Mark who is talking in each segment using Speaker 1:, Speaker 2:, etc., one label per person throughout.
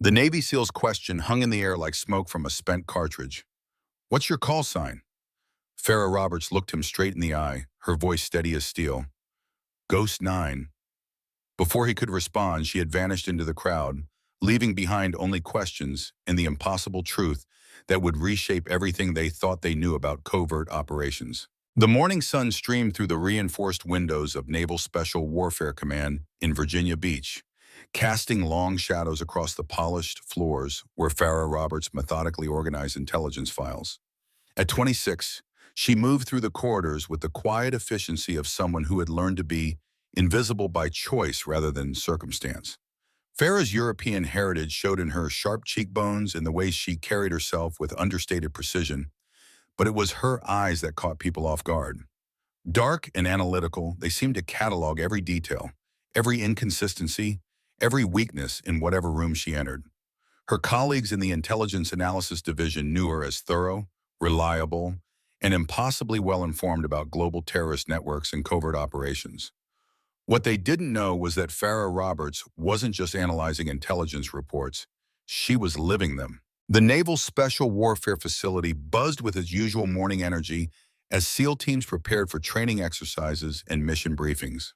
Speaker 1: The Navy SEAL's question hung in the air like smoke from a spent cartridge. "What's your call sign?" Farrah Roberts looked him straight in the eye, her voice steady as steel. "Ghost 9." Before he could respond, she had vanished into the crowd, leaving behind only questions and the impossible truth that would reshape everything they thought they knew about covert operations. The morning sun streamed through the reinforced windows of Naval Special Warfare Command in Virginia Beach, casting long shadows across the polished floors where Farrah Roberts methodically organized intelligence files. At 26, she moved through the corridors with the quiet efficiency of someone who had learned to be invisible by choice rather than circumstance. Farah's European heritage showed in her sharp cheekbones and the way she carried herself with understated precision, but it was her eyes that caught people off guard. Dark and analytical, they seemed to catalog every detail, every inconsistency, every weakness in whatever room she entered. Her colleagues in the Intelligence Analysis Division knew her as thorough, reliable, and impossibly well-informed about global terrorist networks and covert operations. What they didn't know was that Farrah Roberts wasn't just analyzing intelligence reports, she was living them. The Naval Special Warfare Facility buzzed with its usual morning energy as SEAL teams prepared for training exercises and mission briefings.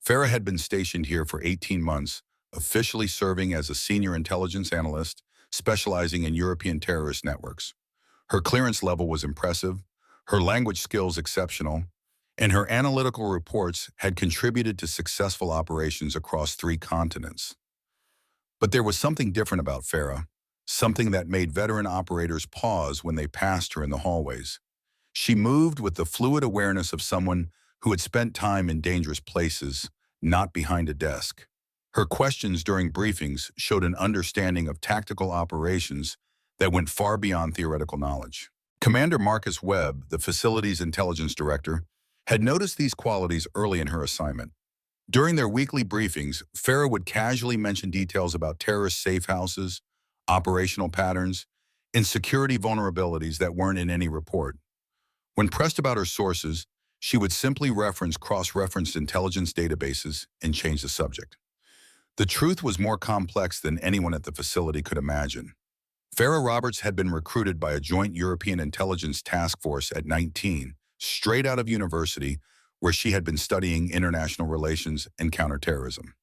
Speaker 1: Farrah had been stationed here for 18 months, officially serving as a senior intelligence analyst, specializing in European terrorist networks. Her clearance level was impressive, her language skills exceptional, and her analytical reports had contributed to successful operations across 3 continents. But there was something different about Farrah, something that made veteran operators pause when they passed her in the hallways. She moved with the fluid awareness of someone who had spent time in dangerous places, not behind a desk. Her questions during briefings showed an understanding of tactical operations that went far beyond theoretical knowledge. Commander Marcus Webb, the facility's intelligence director, had noticed these qualities early in her assignment. During their weekly briefings, Farrah would casually mention details about terrorist safe houses, operational patterns, and security vulnerabilities that weren't in any report. When pressed about her sources, she would simply reference cross-referenced intelligence databases and change the subject. The truth was more complex than anyone at the facility could imagine. Farrah Roberts had been recruited by a joint European intelligence task force at 19, straight out of university, where she had been studying international relations and counterterrorism.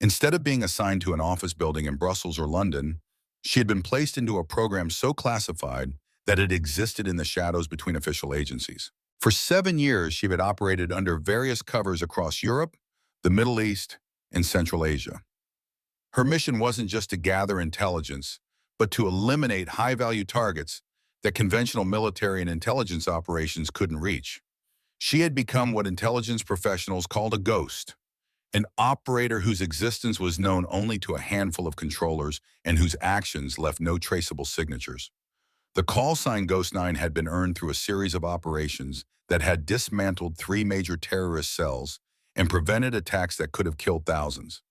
Speaker 1: Instead of being assigned to an office building in Brussels or London, she had been placed into a program so classified that it existed in the shadows between official agencies. For 7 years, she had operated under various covers across Europe, the Middle East, and Central Asia. Her mission wasn't just to gather intelligence, but to eliminate high-value targets that conventional military and intelligence operations couldn't reach. She had become what intelligence professionals called a ghost, an operator whose existence was known only to a handful of controllers and whose actions left no traceable signatures. The call sign Ghost 9 had been earned through a series of operations that had dismantled 3 major terrorist cells and prevented attacks that could have killed thousands.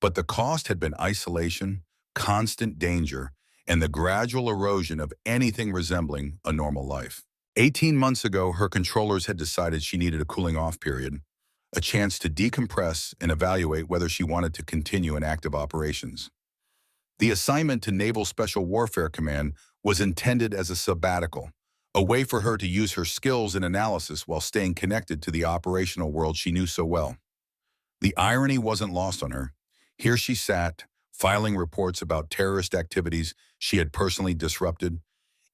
Speaker 1: But the cost had been isolation, constant danger, and the gradual erosion of anything resembling a normal life. 18 months ago, her controllers had decided she needed a cooling-off period, a chance to decompress and evaluate whether she wanted to continue in active operations. The assignment to Naval Special Warfare Command was intended as a sabbatical, a way for her to use her skills in analysis while staying connected to the operational world she knew so well. The irony wasn't lost on her. Here she sat, filing reports about terrorist activities she had personally disrupted,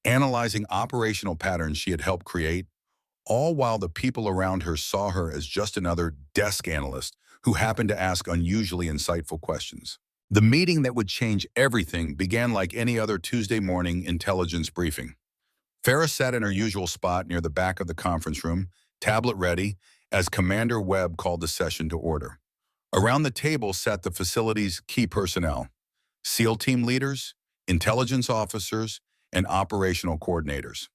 Speaker 1: analyzing operational patterns she had helped create, all while the people around her saw her as just another desk analyst who happened to ask unusually insightful questions. The meeting that would change everything began like any other Tuesday morning intelligence briefing. Farrah sat in her usual spot near the back of the conference room, tablet ready, as Commander Webb called the session to order. Around the table sat the facility's key personnel: SEAL team leaders, intelligence officers, and operational coordinators.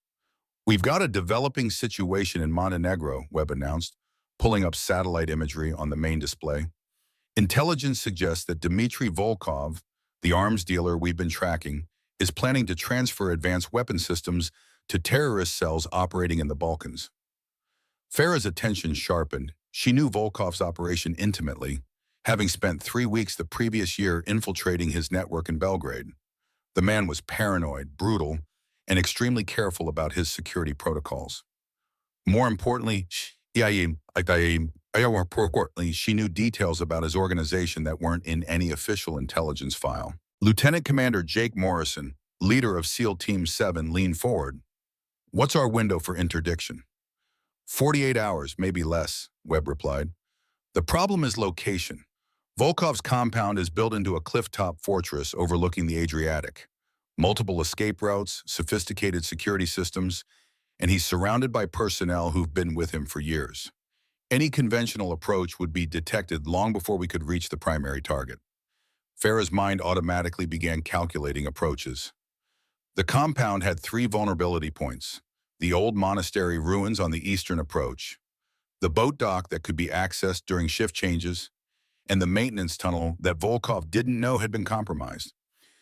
Speaker 1: "We've got a developing situation in Montenegro," Webb announced, pulling up satellite imagery on the main display. "Intelligence suggests that Dmitry Volkov, the arms dealer we've been tracking, is planning to transfer advanced weapon systems to terrorist cells operating in the Balkans." Farah's attention sharpened. She knew Volkov's operation intimately. having spent 3 weeks the previous year infiltrating his network in Belgrade. The man was paranoid, brutal, and extremely careful about his security protocols. More importantly, she knew details about his organization that weren't in any official intelligence file. Lieutenant Commander Jake Morrison, leader of SEAL Team 7, leaned forward. "What's our window for interdiction?" 48 hours, maybe less, Webb replied. "The problem is location. Volkov's compound is built into a cliff-top fortress overlooking the Adriatic. Multiple escape routes, sophisticated security systems, and he's surrounded by personnel who've been with him for years. Any conventional approach would be detected long before we could reach the primary target." Farah's mind automatically began calculating approaches. The compound had 3 vulnerability points: the old monastery ruins on the eastern approach, the boat dock that could be accessed during shift changes, and the maintenance tunnel that Volkov didn't know had been compromised.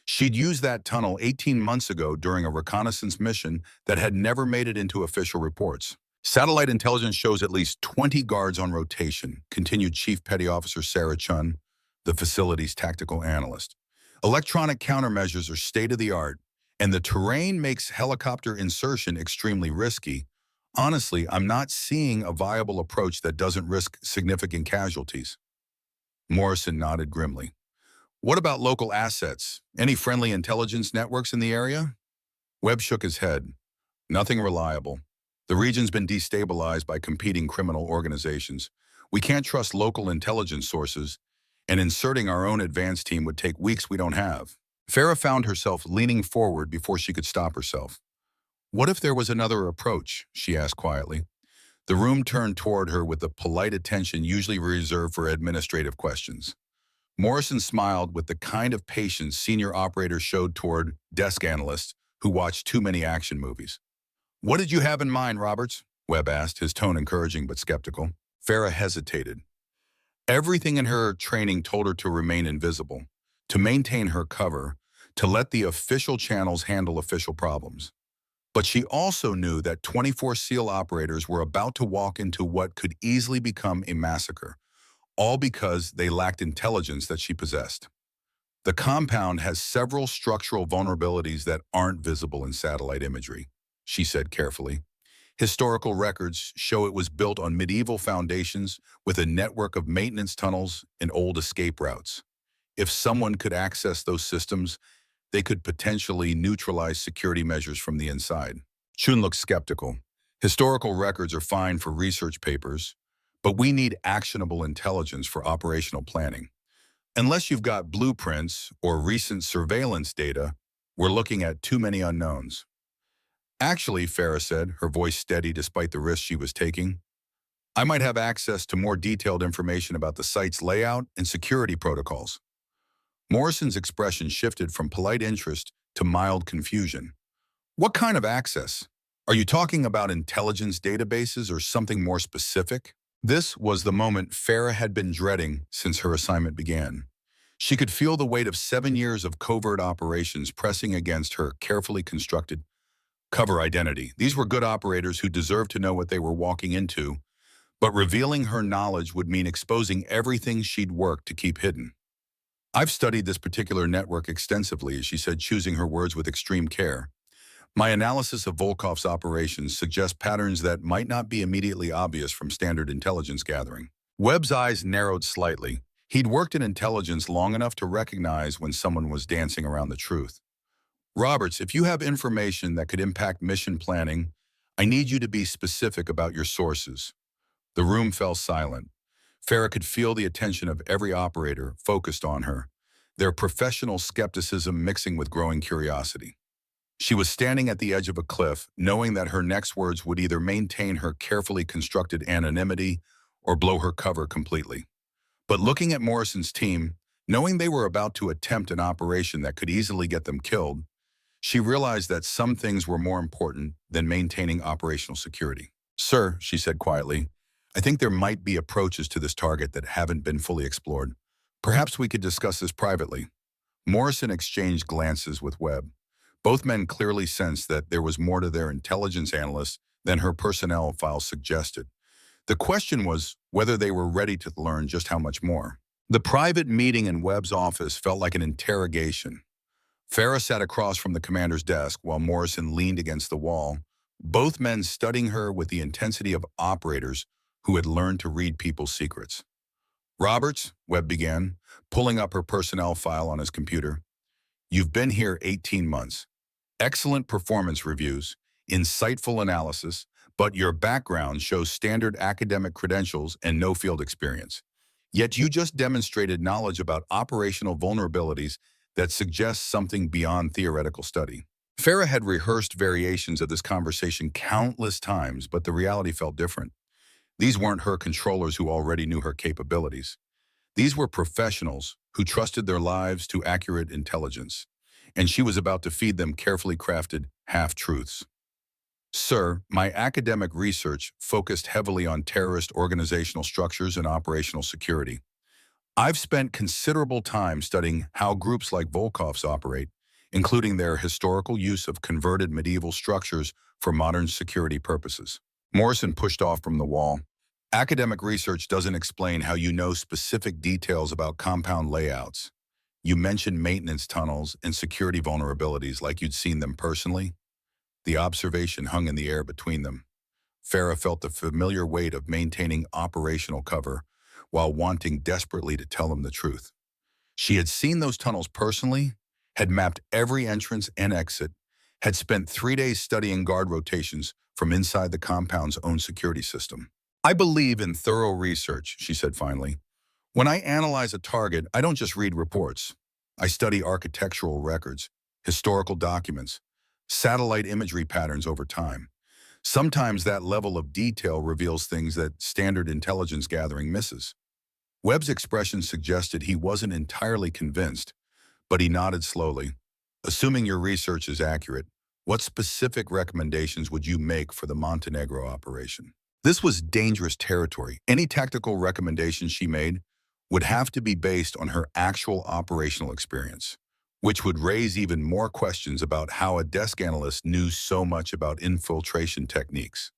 Speaker 1: She'd used that tunnel 18 months ago during a reconnaissance mission that had never made it into official reports. "Satellite intelligence shows at least 20 guards on rotation," continued Chief Petty Officer Sarah Chun, the facility's tactical analyst. "Electronic countermeasures are state-of-the-art, and the terrain makes helicopter insertion extremely risky. Honestly, I'm not seeing a viable approach that doesn't risk significant casualties." Morrison nodded grimly. "What about local assets? Any friendly intelligence networks in the area?" Webb shook his head. "Nothing reliable. The region's been destabilized by competing criminal organizations. We can't trust local intelligence sources, and inserting our own advance team would take weeks we don't have." Farah found herself leaning forward before she could stop herself. "What if there was another approach?" she asked quietly. The room turned toward her with the polite attention usually reserved for administrative questions. Morrison smiled with the kind of patience senior operators showed toward desk analysts who watched too many action movies. "What did you have in mind, Roberts?" Webb asked, his tone encouraging but skeptical. Farah hesitated. Everything in her training told her to remain invisible, to maintain her cover, to let the official channels handle official problems. But she also knew that 24 SEAL operators were about to walk into what could easily become a massacre, all because they lacked intelligence that she possessed. "The compound has several structural vulnerabilities that aren't visible in satellite imagery," she said carefully. "Historical records show it was built on medieval foundations with a network of maintenance tunnels and old escape routes. If someone could access those systems, they could potentially neutralize security measures from the inside." Chun looked skeptical. "Historical records are fine for research papers, but we need actionable intelligence for operational planning. Unless you've got blueprints or recent surveillance data, we're looking at too many unknowns." "Actually," Farah said, her voice steady despite the risk she was taking, "I might have access to more detailed information about the site's layout and security protocols." Morrison's expression shifted from polite interest to mild confusion. "What kind of access? Are you talking about intelligence databases or something more specific?" This was the moment Farah had been dreading since her assignment began. She could feel the weight of 7 years of covert operations pressing against her carefully constructed cover identity. These were good operators who deserved to know what they were walking into, but revealing her knowledge would mean exposing everything she'd worked to keep hidden. "I've studied this particular network extensively," she said, choosing her words with extreme care. "My analysis of Volkov's operations suggests patterns that might not be immediately obvious from standard intelligence gathering." Webb's eyes narrowed slightly. He'd worked in intelligence long enough to recognize when someone was dancing around the truth. "Roberts, if you have information that could impact mission planning, I need you to be specific about your sources." The room fell silent. Farah could feel the attention of every operator focused on her, their professional skepticism mixing with growing curiosity. She was standing at the edge of a cliff, knowing that her next words would either maintain her carefully constructed anonymity or blow her cover completely. But looking at Morrison's team, knowing they were about to attempt an operation that could easily get them killed, she realized that some things were more important than maintaining operational security. "Sir," she said quietly, "I think there might be approaches to this target that haven't been fully explored. Perhaps we could discuss this privately." Morrison exchanged glances with Webb. Both men clearly sensed that there was more to their intelligence analyst than her personnel files suggested. The question was whether they were ready to learn just how much more. The private meeting in Webb's office felt like an interrogation. Farah sat across from the commander's desk while Morrison leaned against the wall, both men studying her with the intensity of operators who had learned to read people's secrets. Roberts, Webb began, pulling up her personnel file on his computer. You've been here 18 months. Excellent performance reviews, insightful analysis, but your background shows standard academic credentials and no field experience. Yet you just demonstrated knowledge about operational vulnerabilities that suggests something beyond theoretical study. Farah had rehearsed variations of this conversation countless times, but the reality felt different. These weren't her controllers who already knew her capabilities. These were professionals who trusted their lives to accurate intelligence, and she was about to feed them carefully crafted half-truths. Sir, my academic research focused heavily on terrorist organizational structures and operational security. I've spent considerable time studying how groups like Volkov's operate, including their historical use of converted medieval structures for modern security purposes. Morrison pushed off from the wall. Academic research doesn't explain how you know specific details about compound layouts. You mentioned maintenance tunnels and security vulnerabilities like you'd seen them personally. The observation hung in the air between them. Farah felt the familiar weight of maintaining operational cover while wanting desperately to tell him the truth. She had seen those tunnels personally, had mapped every entrance and exit, had spent 3 days studying guard rotations from inside the compound's own security system. I believe in thorough research, she said finally. When I analyze a target, I don't just read reports. I study architectural records, historical documents, satellite imagery patterns over time. Sometimes that level of detail reveals things that standard intelligence gathering misses. Webb's expression suggested he wasn't entirely convinced, but he nodded slowly. Assuming your research is accurate, what specific recommendations would you make for the Montenegro operation? This was dangerous territory. Any tactical recommendations she made would have to be based on her actual operational experience, which would raise even more questions about how a desk analyst knew so much about infiltration techniques.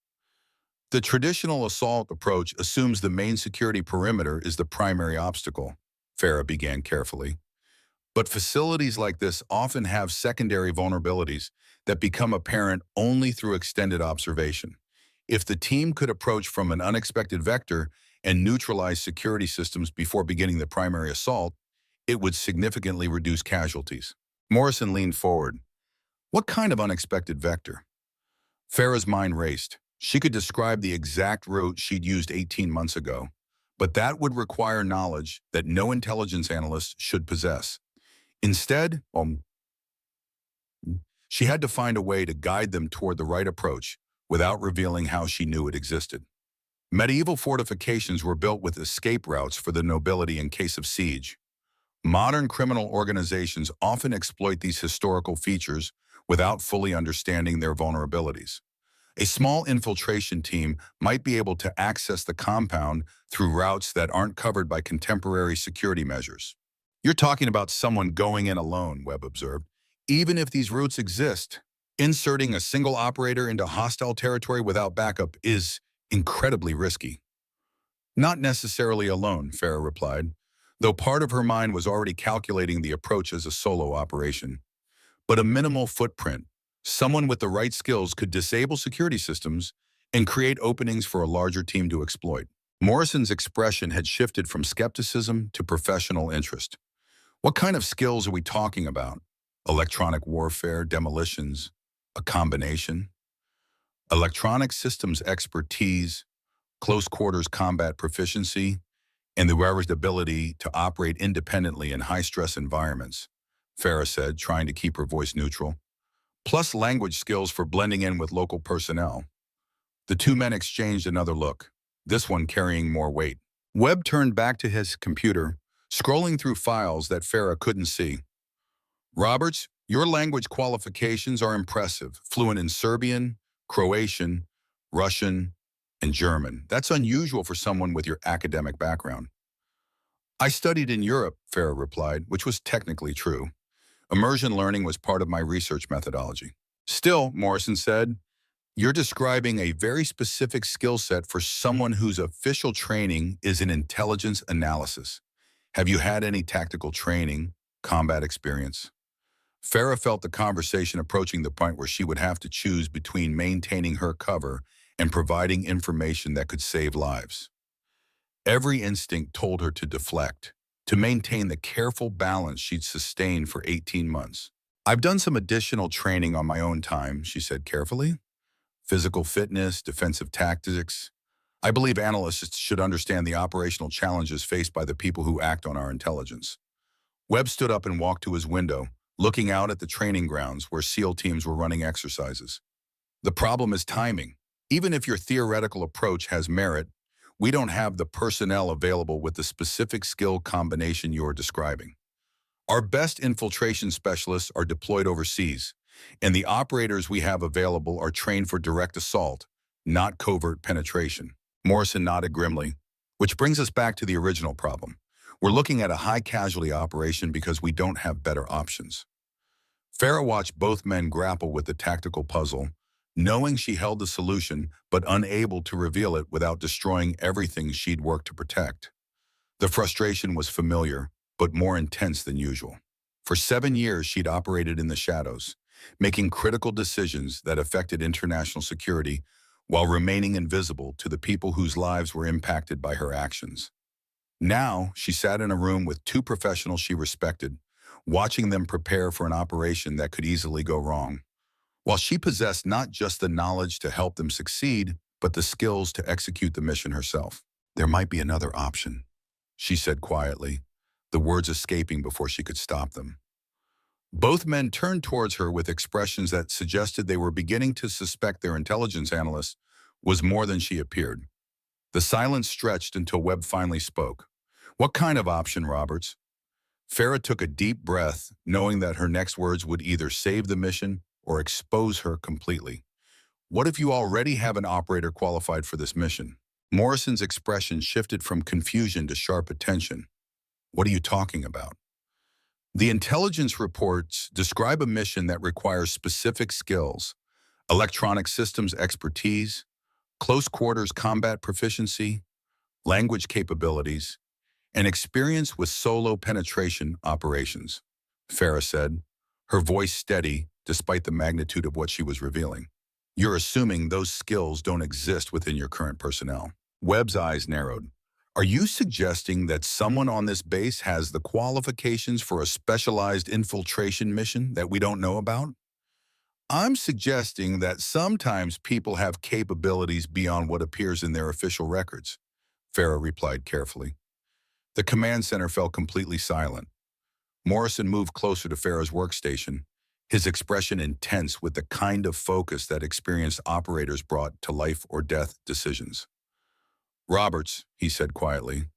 Speaker 1: The traditional assault approach assumes the main security perimeter is the primary obstacle, Farah began carefully. But facilities like this often have secondary vulnerabilities that become apparent only through extended observation. If the team could approach from an unexpected vector and neutralize security systems before beginning the primary assault, it would significantly reduce casualties. Morrison leaned forward. What kind of unexpected vector? Farah's mind raced. She could describe the exact route she'd used 18 months ago, but that would require knowledge that no intelligence analyst should possess. Instead, she had to find a way to guide them toward the right approach without revealing how she knew it existed. Medieval fortifications were built with escape routes for the nobility in case of siege. Modern criminal organizations often exploit these historical features without fully understanding their vulnerabilities. A small infiltration team might be able to access the compound through routes that aren't covered by contemporary security measures. You're talking about someone going in alone, Webb observed. Even if these routes exist, inserting a single operator into hostile territory without backup is incredibly risky. Not necessarily alone, Farah replied, though part of her mind was already calculating the approach as a solo operation. But a minimal footprint, someone with the right skills could disable security systems and create openings for a larger team to exploit. Morrison's expression had shifted from skepticism to professional interest. What kind of skills are we talking about? Electronic warfare, demolitions, a combination? Electronic systems expertise, close quarters combat proficiency, and the wearer's ability to operate independently in high-stress environments, Farah said, trying to keep her voice neutral. Plus language skills for blending in with local personnel. The two men exchanged another look, this one carrying more weight. Webb turned back to his computer, scrolling through files that Farah couldn't see. Roberts, your language qualifications are impressive, fluent in Serbian, Croatian, Russian, and German. That's unusual for someone with your academic background. I studied in Europe, Farah replied, which was technically true. Immersion learning was part of my research methodology. Still, Morrison said, you're describing a very specific skill set for someone whose official training is in intelligence analysis. Have you had any tactical training, combat experience? Farah felt the conversation approaching the point where she would have to choose between maintaining her cover and providing information that could save lives. Every instinct told her to deflect, to maintain the careful balance she'd sustained for 18 months. I've done some additional training on my own time, she said carefully. Physical fitness, defensive tactics. I believe analysts should understand the operational challenges faced by the people who act on our intelligence. Webb stood up and walked to his window, looking out at the training grounds where SEAL teams were running exercises. The problem is timing. Even if your theoretical approach has merit, we don't have the personnel available with the specific skill combination you're describing. Our best infiltration specialists are deployed overseas, and the operators we have available are trained for direct assault, not covert penetration. Morrison nodded grimly, which brings us back to the original problem. We're looking at a high-casualty operation because we don't have better options. Farah watched both men grapple with the tactical puzzle, knowing she held the solution but unable to reveal it without destroying everything she'd worked to protect. The frustration was familiar, but more intense than usual. For 7 years, she'd operated in the shadows, making critical decisions that affected international security while remaining invisible to the people whose lives were impacted by her actions. Now, she sat in a room with two professionals she respected, watching them prepare for an operation that could easily go wrong. While she possessed not just the knowledge to help them succeed, but the skills to execute the mission herself. There might be another option, she said quietly, the words escaping before she could stop them. Both men turned towards her with expressions that suggested they were beginning to suspect their intelligence analyst was more than she appeared. The silence stretched until Webb finally spoke. What kind of option, Roberts? Farah took a deep breath, knowing that her next words would either save the mission or expose her completely. What if you already have an operator qualified for this mission? Morrison's expression shifted from confusion to sharp attention. What are you talking about? The intelligence reports describe a mission that requires specific skills, electronic systems expertise, close quarters combat proficiency, language capabilities, and experience with solo penetration operations, Farah said, her voice steady despite the magnitude of what she was revealing. You're assuming those skills don't exist within your current personnel. Webb's eyes narrowed. Are you suggesting that someone on this base has the qualifications for a specialized infiltration mission that we don't know about? I'm suggesting that sometimes people have capabilities beyond what appears in their official records, Farah replied carefully. The command center fell completely silent. Morrison moved closer to Farah's workstation, his expression intense with the kind of focus that experienced operators brought to life or death decisions. Roberts, he said quietly,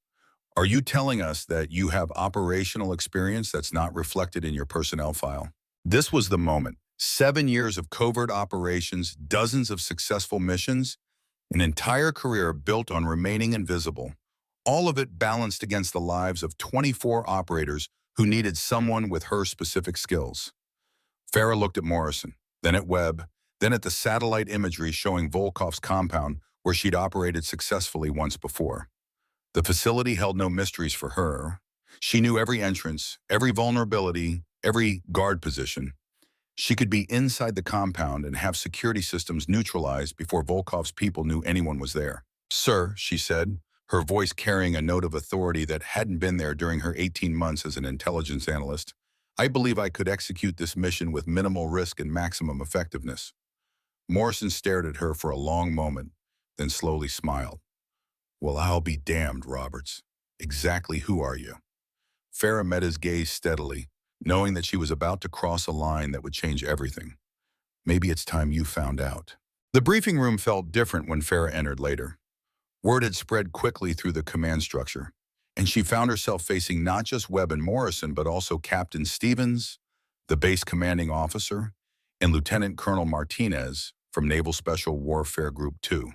Speaker 1: are you telling us that you have operational experience that's not reflected in your personnel file? This was the moment. 7 years of covert operations, dozens of successful missions, an entire career built on remaining invisible. All of it balanced against the lives of 24 operators who needed someone with her specific skills. Farah looked at Morrison, then at Webb, then at the satellite imagery showing Volkov's compound where she'd operated successfully once before. The facility held no mysteries for her. She knew every entrance, every vulnerability, every guard position. She could be inside the compound and have security systems neutralized before Volkov's people knew anyone was there. Sir, she said, her voice carrying a note of authority that hadn't been there during her 18 months as an intelligence analyst, I believe I could execute this mission with minimal risk and maximum effectiveness. Morrison stared at her for a long moment, then slowly smiled. Well, I'll be damned, Roberts. Exactly who are you? Farah met his gaze steadily, knowing that she was about to cross a line that would change everything. Maybe it's time you found out. The briefing room felt different when Farah entered later. Word had spread quickly through the command structure, and she found herself facing not just Webb and Morrison, but also Captain Stevens, the base commanding officer, and Lieutenant Colonel Martinez from Naval Special Warfare Group 2.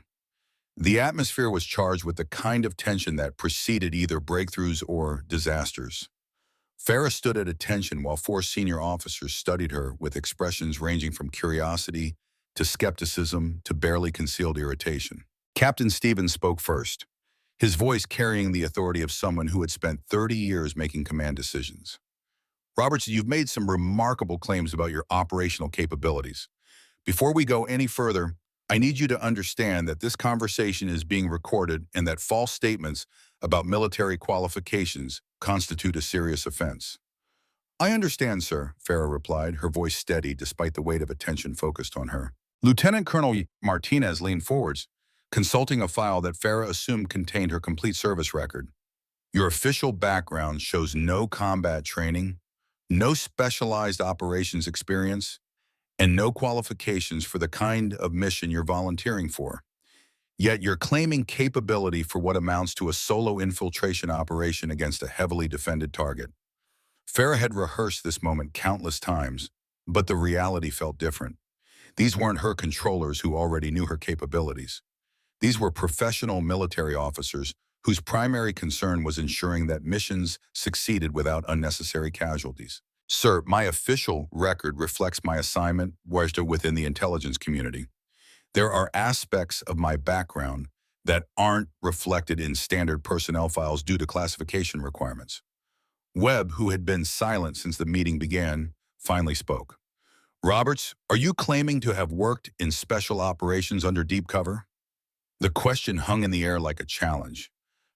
Speaker 1: The atmosphere was charged with the kind of tension that preceded either breakthroughs or disasters. Farah stood at attention while 4 senior officers studied her with expressions ranging from curiosity to skepticism to barely concealed irritation. Captain Stevens spoke first, his voice carrying the authority of someone who had spent 30 years making command decisions. Roberts, you've made some remarkable claims about your operational capabilities. Before we go any further, I need you to understand that this conversation is being recorded and that false statements about military qualifications constitute a serious offense. I understand, sir, Farah replied, her voice steady despite the weight of attention focused on her. Lieutenant Colonel Martinez leaned forwards, consulting a file that Farah assumed contained her complete service record. Your official background shows no combat training, no specialized operations experience, and no qualifications for the kind of mission you're volunteering for. Yet you're claiming capability for what amounts to a solo infiltration operation against a heavily defended target. Farah had rehearsed this moment countless times, but the reality felt different. These weren't her controllers who already knew her capabilities. These were professional military officers whose primary concern was ensuring that missions succeeded without unnecessary casualties. Sir, my official record reflects my assignment within the intelligence community. There are aspects of my background that aren't reflected in standard personnel files due to classification requirements. Webb, who had been silent since the meeting began, finally spoke. Roberts, are you claiming to have worked in special operations under deep cover? The question hung in the air like a challenge.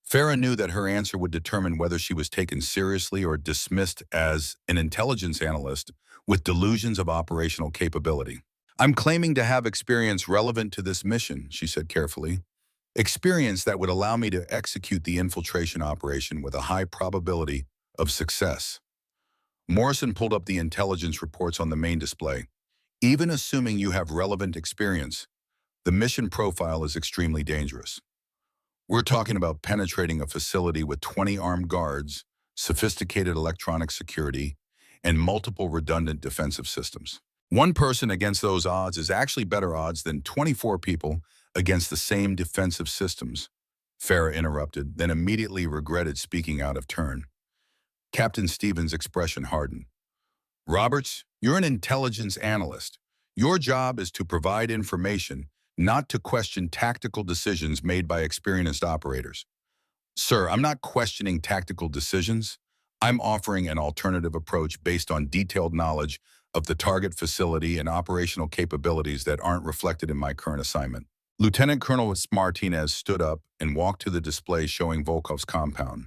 Speaker 1: Farah knew that her answer would determine whether she was taken seriously or dismissed as an intelligence analyst with delusions of operational capability. I'm claiming to have experience relevant to this mission, she said carefully. Experience that would allow me to execute the infiltration operation with a high probability of success. Morrison pulled up the intelligence reports on the main display. Even assuming you have relevant experience, the mission profile is extremely dangerous. We're talking about penetrating a facility with 20 armed guards, sophisticated electronic security, and multiple redundant defensive systems. One person against those odds is actually better odds than 24 people against the same defensive systems, Farah interrupted, then immediately regretted speaking out of turn. Captain Stevens' expression hardened. Roberts, you're an intelligence analyst. Your job is to provide information, not to question tactical decisions made by experienced operators. Sir, I'm not questioning tactical decisions. I'm offering an alternative approach based on detailed knowledge of the target facility and operational capabilities that aren't reflected in my current assignment. Lieutenant Colonel Martinez stood up and walked to the display showing Volkov's compound.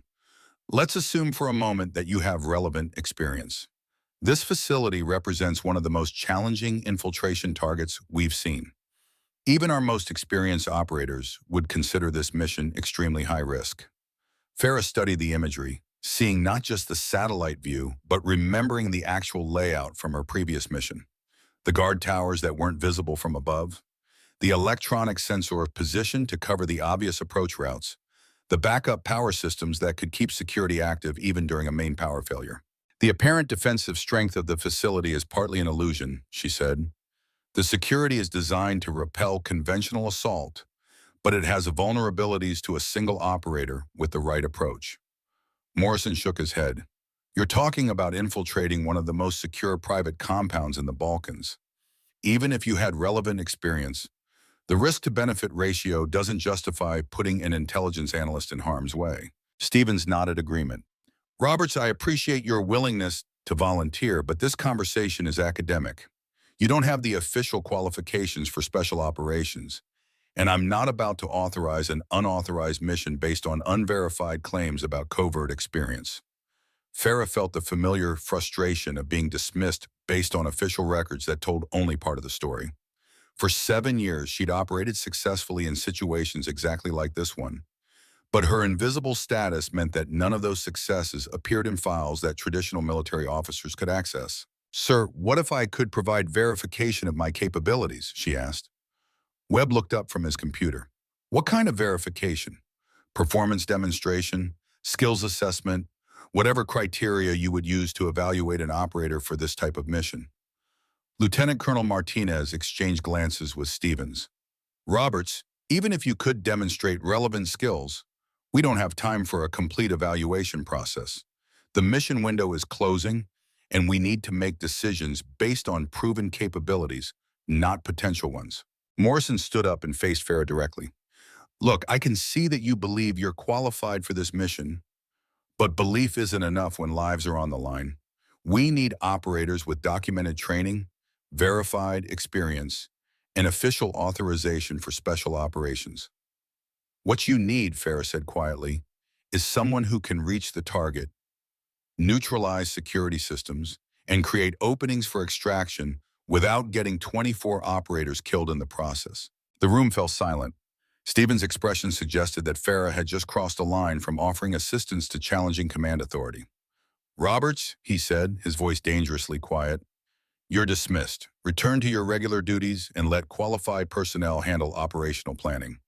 Speaker 1: Let's assume for a moment that you have relevant experience. This facility represents one of the most challenging infiltration targets we've seen. Even our most experienced operators would consider this mission extremely high risk. Farah studied the imagery, seeing not just the satellite view, but remembering the actual layout from her previous mission. The guard towers that weren't visible from above, the electronic sensor position to cover the obvious approach routes, the backup power systems that could keep security active even during a main power failure. The apparent defensive strength of the facility is partly an illusion, she said. The security is designed to repel conventional assault, but it has vulnerabilities to a single operator with the right approach. Morrison shook his head. You're talking about infiltrating one of the most secure private compounds in the Balkans. Even if you had relevant experience, the risk-to-benefit ratio doesn't justify putting an intelligence analyst in harm's way. Stevens nodded agreement. Roberts, I appreciate your willingness to volunteer, but this conversation is academic. You don't have the official qualifications for special operations, and I'm not about to authorize an unauthorized mission based on unverified claims about covert experience. Farah felt the familiar frustration of being dismissed based on official records that told only part of the story. For 7 years, she'd operated successfully in situations exactly like this one. But her invisible status meant that none of those successes appeared in files that traditional military officers could access. Sir, what if I could provide verification of my capabilities? She asked. Webb looked up from his computer. What kind of verification? Performance demonstration, skills assessment, whatever criteria you would use to evaluate an operator for this type of mission. Lieutenant Colonel Martinez exchanged glances with Stevens. Roberts, even if you could demonstrate relevant skills, we don't have time for a complete evaluation process. The mission window is closing, and we need to make decisions based on proven capabilities, not potential ones. Morrison stood up and faced Farah directly. Look, I can see that you believe you're qualified for this mission, but belief isn't enough when lives are on the line. We need operators with documented training, verified experience, and official authorization for special operations. What you need, Farah said quietly, is someone who can reach the target, neutralize security systems, and create openings for extraction without getting 24 operators killed in the process. The room fell silent. Stephen's expression suggested that Farah had just crossed a line from offering assistance to challenging command authority. Roberts, he said, his voice dangerously quiet, you're dismissed. Return to your regular duties and let qualified personnel handle operational planning.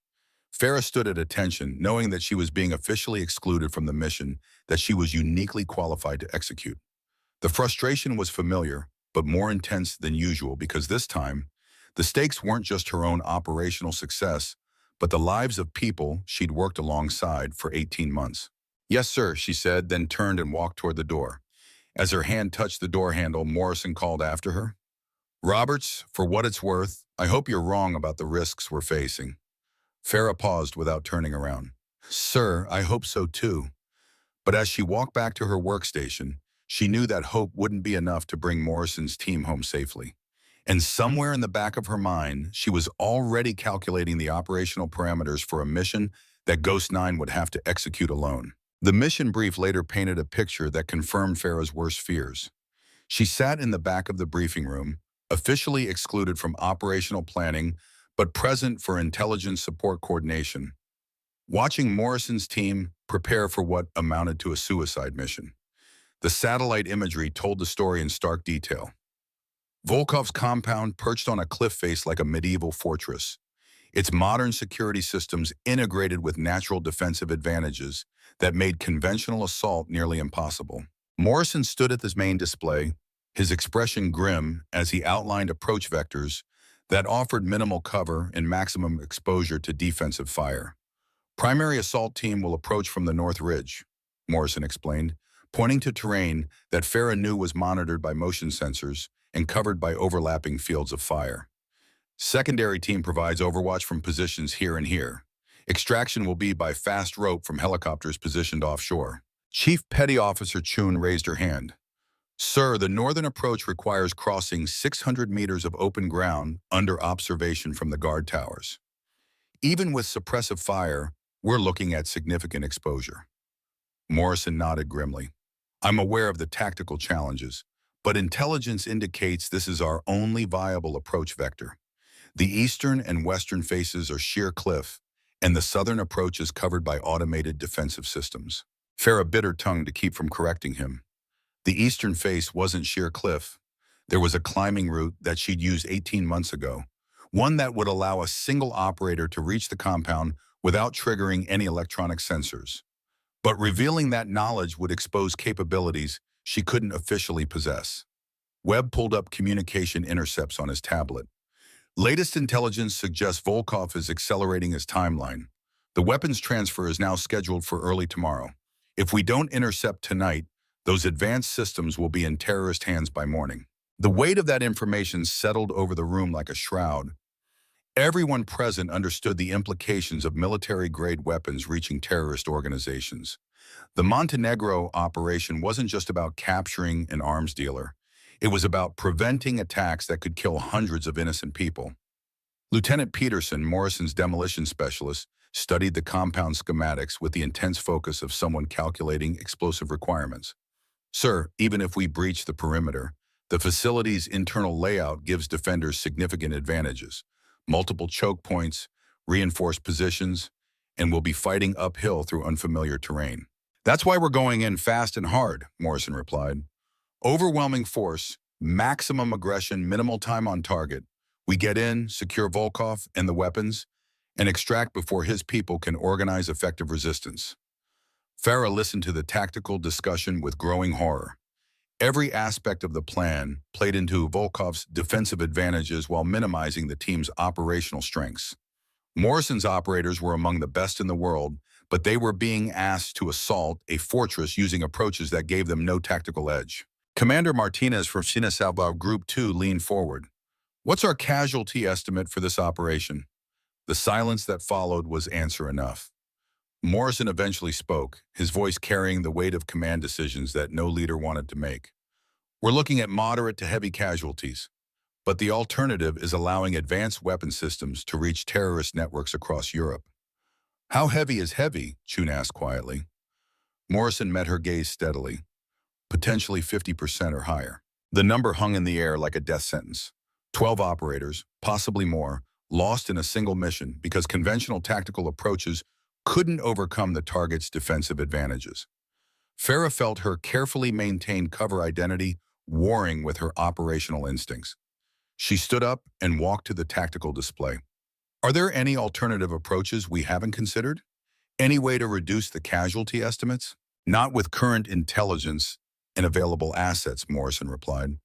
Speaker 1: Farah stood at attention, knowing that she was being officially excluded from the mission that she was uniquely qualified to execute. The frustration was familiar, but more intense than usual because this time, the stakes weren't just her own operational success, but the lives of people she'd worked alongside for 18 months. Yes, sir, she said, then turned and walked toward the door. As her hand touched the door handle, Morrison called after her. Roberts, for what it's worth, I hope you're wrong about the risks we're facing. Farah paused without turning around. Sir, I hope so too. But as she walked back to her workstation, she knew that hope wouldn't be enough to bring Morrison's team home safely. And somewhere in the back of her mind, she was already calculating the operational parameters for a mission that Ghost 9 would have to execute alone. The mission brief later painted a picture that confirmed Farah's worst fears. She sat in the back of the briefing room, officially excluded from operational planning, but present for intelligence support coordination, watching Morrison's team prepare for what amounted to a suicide mission. The satellite imagery told the story in stark detail. Volkov's compound perched on a cliff face like a medieval fortress, its modern security systems integrated with natural defensive advantages that made conventional assault nearly impossible. Morrison stood at this main display, his expression grim as he outlined approach vectors that offered minimal cover and maximum exposure to defensive fire. Primary assault team will approach from the North Ridge, Morrison explained, pointing to terrain that Farah knew was monitored by motion sensors and covered by overlapping fields of fire. Secondary team provides overwatch from positions here and here. Extraction will be by fast rope from helicopters positioned offshore. Chief Petty Officer Chun raised her hand. Sir, the northern approach requires crossing 600 meters of open ground under observation from the guard towers. Even with suppressive fire, we're looking at significant exposure. Morrison nodded grimly. I'm aware of the tactical challenges, but intelligence indicates this is our only viable approach vector. The eastern and western faces are sheer cliff, and the southern approach is covered by automated defensive systems. Farah bit her tongue to keep from correcting him. The eastern face wasn't sheer cliff. There was a climbing route that she'd used 18 months ago, one that would allow a single operator to reach the compound without triggering any electronic sensors. But revealing that knowledge would expose capabilities she couldn't officially possess. Webb pulled up communication intercepts on his tablet. Latest intelligence suggests Volkov is accelerating his timeline. The weapons transfer is now scheduled for early tomorrow. If we don't intercept tonight, those advanced systems will be in terrorist hands by morning. The weight of that information settled over the room like a shroud. Everyone present understood the implications of military-grade weapons reaching terrorist organizations. The Montenegro operation wasn't just about capturing an arms dealer. It was about preventing attacks that could kill hundreds of innocent people. Lieutenant Peterson, Morrison's demolition specialist, studied the compound schematics with the intense focus of someone calculating explosive requirements. Sir, even if we breach the perimeter, the facility's internal layout gives defenders significant advantages. Multiple choke points, reinforced positions, and we'll be fighting uphill through unfamiliar terrain. That's why we're going in fast and hard, Morrison replied. Overwhelming force, maximum aggression, minimal time on target. We get in, secure Volkov and the weapons, and extract before his people can organize effective resistance. Farah listened to the tactical discussion with growing horror. Every aspect of the plan played into Volkov's defensive advantages while minimizing the team's operational strengths. Morrison's operators were among the best in the world, but they were being asked to assault a fortress using approaches that gave them no tactical edge. Commander Martinez from Sinasalva Group 2 leaned forward. What's our casualty estimate for this operation? The silence that followed was answer enough. Morrison eventually spoke, his voice carrying the weight of command decisions that no leader wanted to make. We're looking at moderate to heavy casualties, but the alternative is allowing advanced weapon systems to reach terrorist networks across Europe. How heavy is heavy? Chun asked quietly. Morrison met her gaze steadily, potentially 50% or higher. The number hung in the air like a death sentence. 12 operators, possibly more, lost in a single mission because conventional tactical approaches couldn't overcome the target's defensive advantages. Farah felt her carefully maintained cover identity warring with her operational instincts. She stood up and walked to the tactical display. Are there any alternative approaches we haven't considered? Any way to reduce the casualty estimates? Not with current intelligence and available assets, Morrison replied.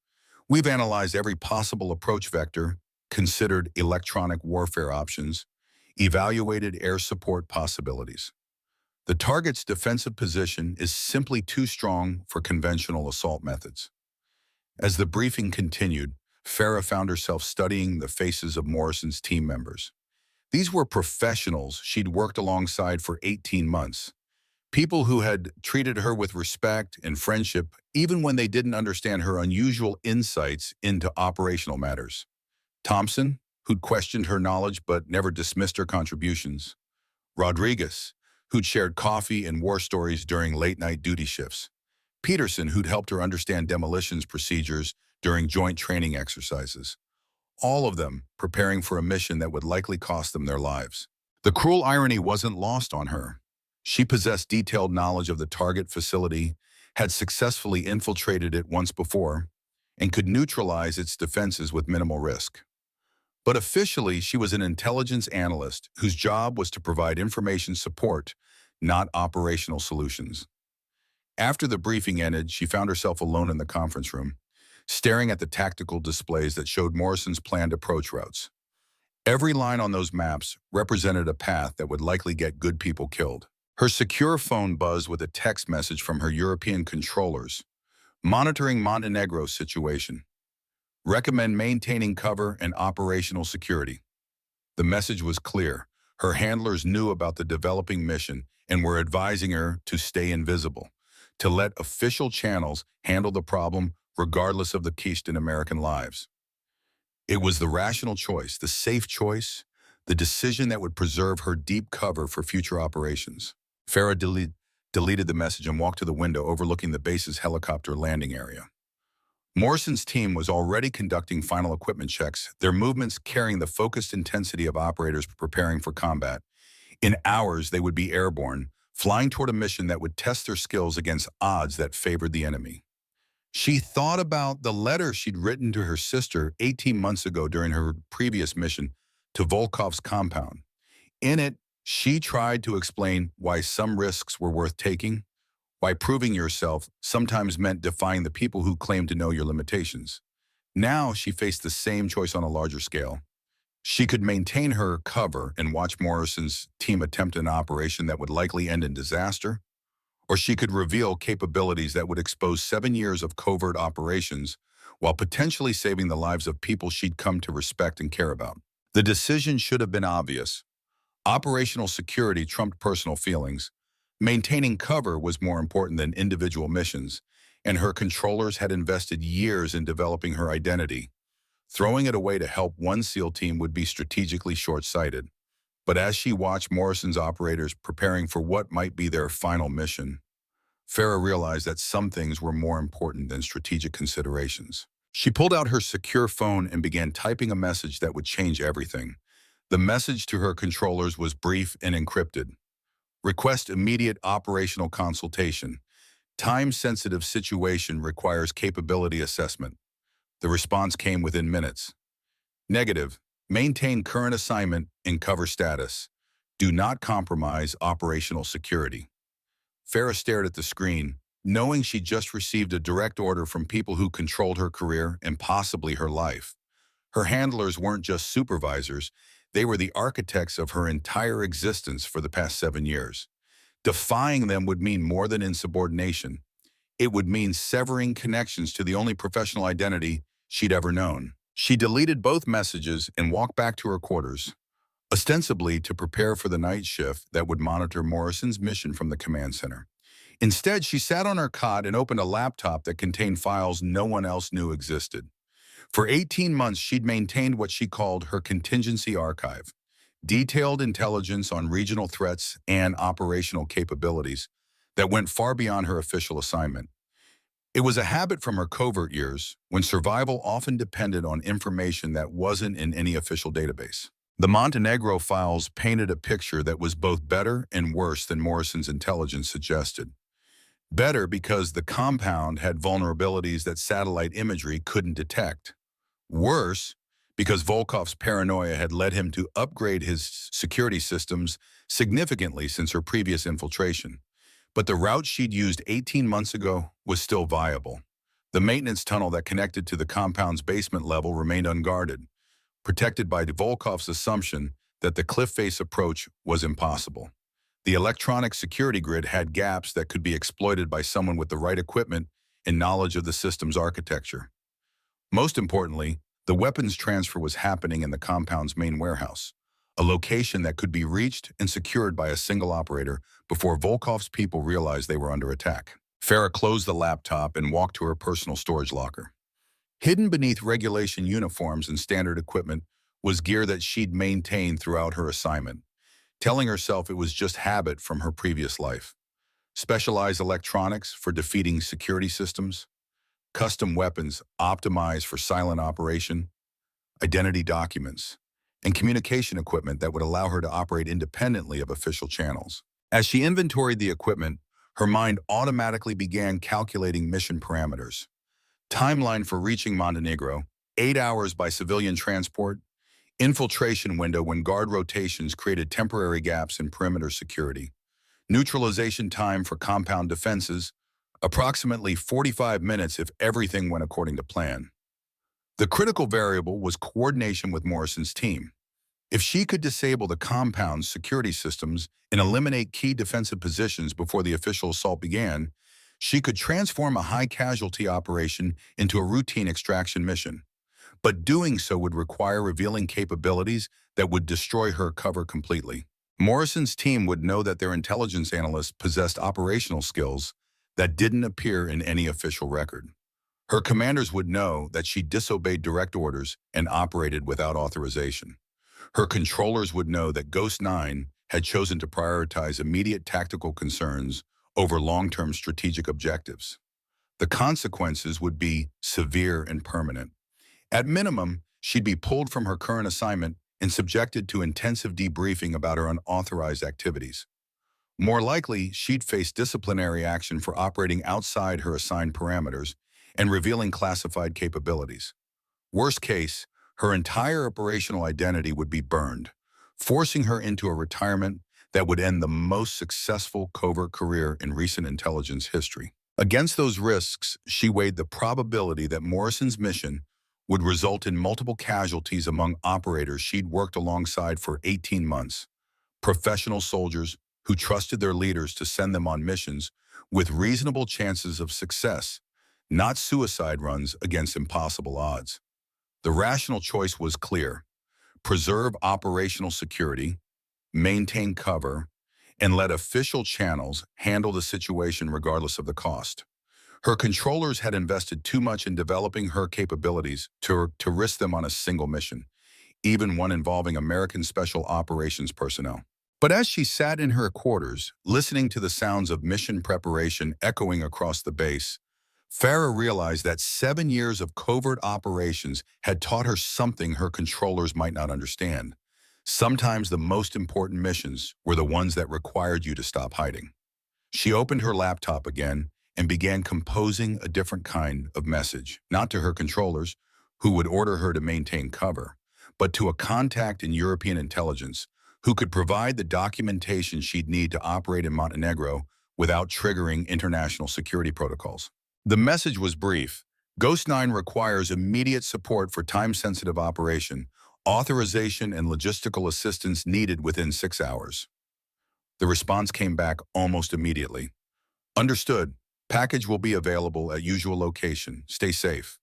Speaker 1: We've analyzed every possible approach vector, considered electronic warfare options, evaluated air support possibilities. The target's defensive position is simply too strong for conventional assault methods. As the briefing continued, Farah found herself studying the faces of Morrison's team members. These were professionals she'd worked alongside for 18 months, people who had treated her with respect and friendship even when they didn't understand her unusual insights into operational matters. Thompson, who'd questioned her knowledge but never dismissed her contributions. Rodriguez, who'd shared coffee and war stories during late-night duty shifts. Peterson, who'd helped her understand demolitions procedures during joint training exercises. All of them preparing for a mission that would likely cost them their lives. The cruel irony wasn't lost on her. She possessed detailed knowledge of the target facility, had successfully infiltrated it once before, and could neutralize its defenses with minimal risk. But officially, she was an intelligence analyst whose job was to provide information support, not operational solutions. After the briefing ended, she found herself alone in the conference room, staring at the tactical displays that showed Morrison's planned approach routes. Every line on those maps represented a path that would likely get good people killed. Her secure phone buzzed with a text message from her European controllers, monitoring Montenegro's situation. Recommend maintaining cover and operational security. The message was clear. Her handlers knew about the developing mission and were advising her to stay invisible, to let official channels handle the problem regardless of the cost in American lives. It was the rational choice, the safe choice, the decision that would preserve her deep cover for future operations. Farah deleted the message and walked to the window overlooking the base's helicopter landing area. Morrison's team was already conducting final equipment checks, their movements carrying the focused intensity of operators preparing for combat. In hours, they would be airborne, flying toward a mission that would test their skills against odds that favored the enemy. She thought about the letter she'd written to her sister 18 months ago during her previous mission to Volkov's compound. In it, she tried to explain why some risks were worth taking, why proving yourself sometimes meant defying the people who claimed to know your limitations. Now she faced the same choice on a larger scale. She could maintain her cover and watch Morrison's team attempt an operation that would likely end in disaster, or she could reveal capabilities that would expose 7 years of covert operations while potentially saving the lives of people she'd come to respect and care about. The decision should have been obvious. Operational security trumped personal feelings. Maintaining cover was more important than individual missions, and her controllers had invested years in developing her identity. Throwing it away to help one SEAL team would be strategically short-sighted. But as she watched Morrison's operators preparing for what might be their final mission, Farah realized that some things were more important than strategic considerations. She pulled out her secure phone and began typing a message that would change everything. The message to her controllers was brief and encrypted. Request immediate operational consultation. Time-sensitive situation requires capability assessment. The response came within minutes. Negative. Maintain current assignment and cover status. Do not compromise operational security. Farah stared at the screen, knowing she just received a direct order from people who controlled her career and possibly her life. Her handlers weren't just supervisors, they were the architects of her entire existence for the past 7 years. Defying them would mean more than insubordination. It would mean severing connections to the only professional identity she'd ever known. She deleted both messages and walked back to her quarters, ostensibly to prepare for the night shift that would monitor Morrison's mission from the command center. Instead, she sat on her cot and opened a laptop that contained files no one else knew existed. For 18 months, she'd maintained what she called her contingency archive, detailed intelligence on regional threats and operational capabilities that went far beyond her official assignment. It was a habit from her covert years, when survival often depended on information that wasn't in any official database. The Montenegro files painted a picture that was both better and worse than Morrison's intelligence suggested. Better because the compound had vulnerabilities that satellite imagery couldn't detect. Worse because Volkov's paranoia had led him to upgrade his security systems significantly since her previous infiltration. But the route she'd used 18 months ago was still viable. The maintenance tunnel that connected to the compound's basement level remained unguarded, protected by Volkov's assumption that the cliff face approach was impossible. The electronic security grid had gaps that could be exploited by someone with the right equipment and knowledge of the system's architecture. Most importantly, the weapons transfer was happening in the compound's main warehouse, a location that could be reached and secured by a single operator before Volkov's people realized they were under attack. Farah closed the laptop and walked to her personal storage locker. Hidden beneath regulation uniforms and standard equipment was gear that she'd maintained throughout her assignment, telling herself it was just habit from her previous life. Specialized electronics for defeating security systems, custom weapons optimized for silent operation, identity documents, and communication equipment that would allow her to operate independently of official channels. As she inventoried the equipment, her mind automatically began calculating mission parameters. Timeline for reaching Montenegro, 8 hours by civilian transport, infiltration window when guard rotations created temporary gaps in perimeter security, neutralization time for compound defenses, approximately 45 minutes if everything went according to plan. The critical variable was coordination with Morrison's team. If she could disable the compound's security systems and eliminate key defensive positions before the official assault began, she could transform a high-casualty operation into a routine extraction mission. But doing so would require revealing capabilities that would destroy her cover completely. Morrison's team would know that their intelligence analysts possessed operational skills that didn't appear in any official record. Her commanders would know that she disobeyed direct orders and operated without authorization. Her controllers would know that Ghost 9 had chosen to prioritize immediate tactical concerns over long-term strategic objectives. The consequences would be severe and permanent. At minimum, she'd be pulled from her current assignment and subjected to intensive debriefing about her unauthorized activities. More likely, she'd face disciplinary action for operating outside her assigned parameters and revealing classified capabilities. Worst case, her entire operational identity would be burned, forcing her into a retirement that would end the most successful covert career in recent intelligence history. Against those risks, she weighed the probability that Morrison's mission would result in multiple casualties among operators she'd worked alongside for 18 months, professional soldiers who trusted their leaders to send them on missions with reasonable chances of success, not suicide runs against impossible odds. The rational choice was clear: preserve operational security, maintain cover, and let official channels handle the situation regardless of the cost. Her controllers had invested too much in developing her capabilities to risk them on a single mission, even one involving American Special Operations personnel. But as she sat in her quarters, listening to the sounds of mission preparation echoing across the base, Farah realized that 7 years of covert operations had taught her something her controllers might not understand. Sometimes the most important missions were the ones that required you to stop hiding. She opened her laptop again and began composing a different kind of message, not to her controllers, who would order her to maintain cover, but to a contact in European intelligence who could provide the documentation she'd need to operate in Montenegro without triggering international security protocols. The message was brief. Ghost 9 requires immediate support for time-sensitive operation, authorization and logistical assistance needed within 6 hours. The response came back almost immediately. Understood. Package will be available at usual location. Stay safe.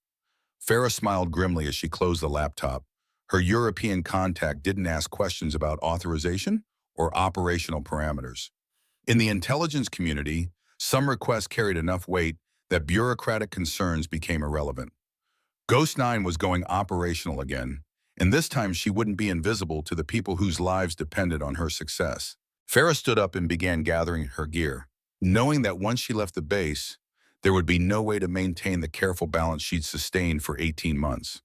Speaker 1: Farah smiled grimly as she closed the laptop, Her European contact didn't ask questions about authorization or operational parameters. In the intelligence community, some requests carried enough weight that bureaucratic concerns became irrelevant. Ghost 9 was going operational again, and this time she wouldn't be invisible to the people whose lives depended on her success. Farah stood up and began gathering her gear, knowing that once she left the base, there would be no way to maintain the careful balance she'd sustained for 18 months.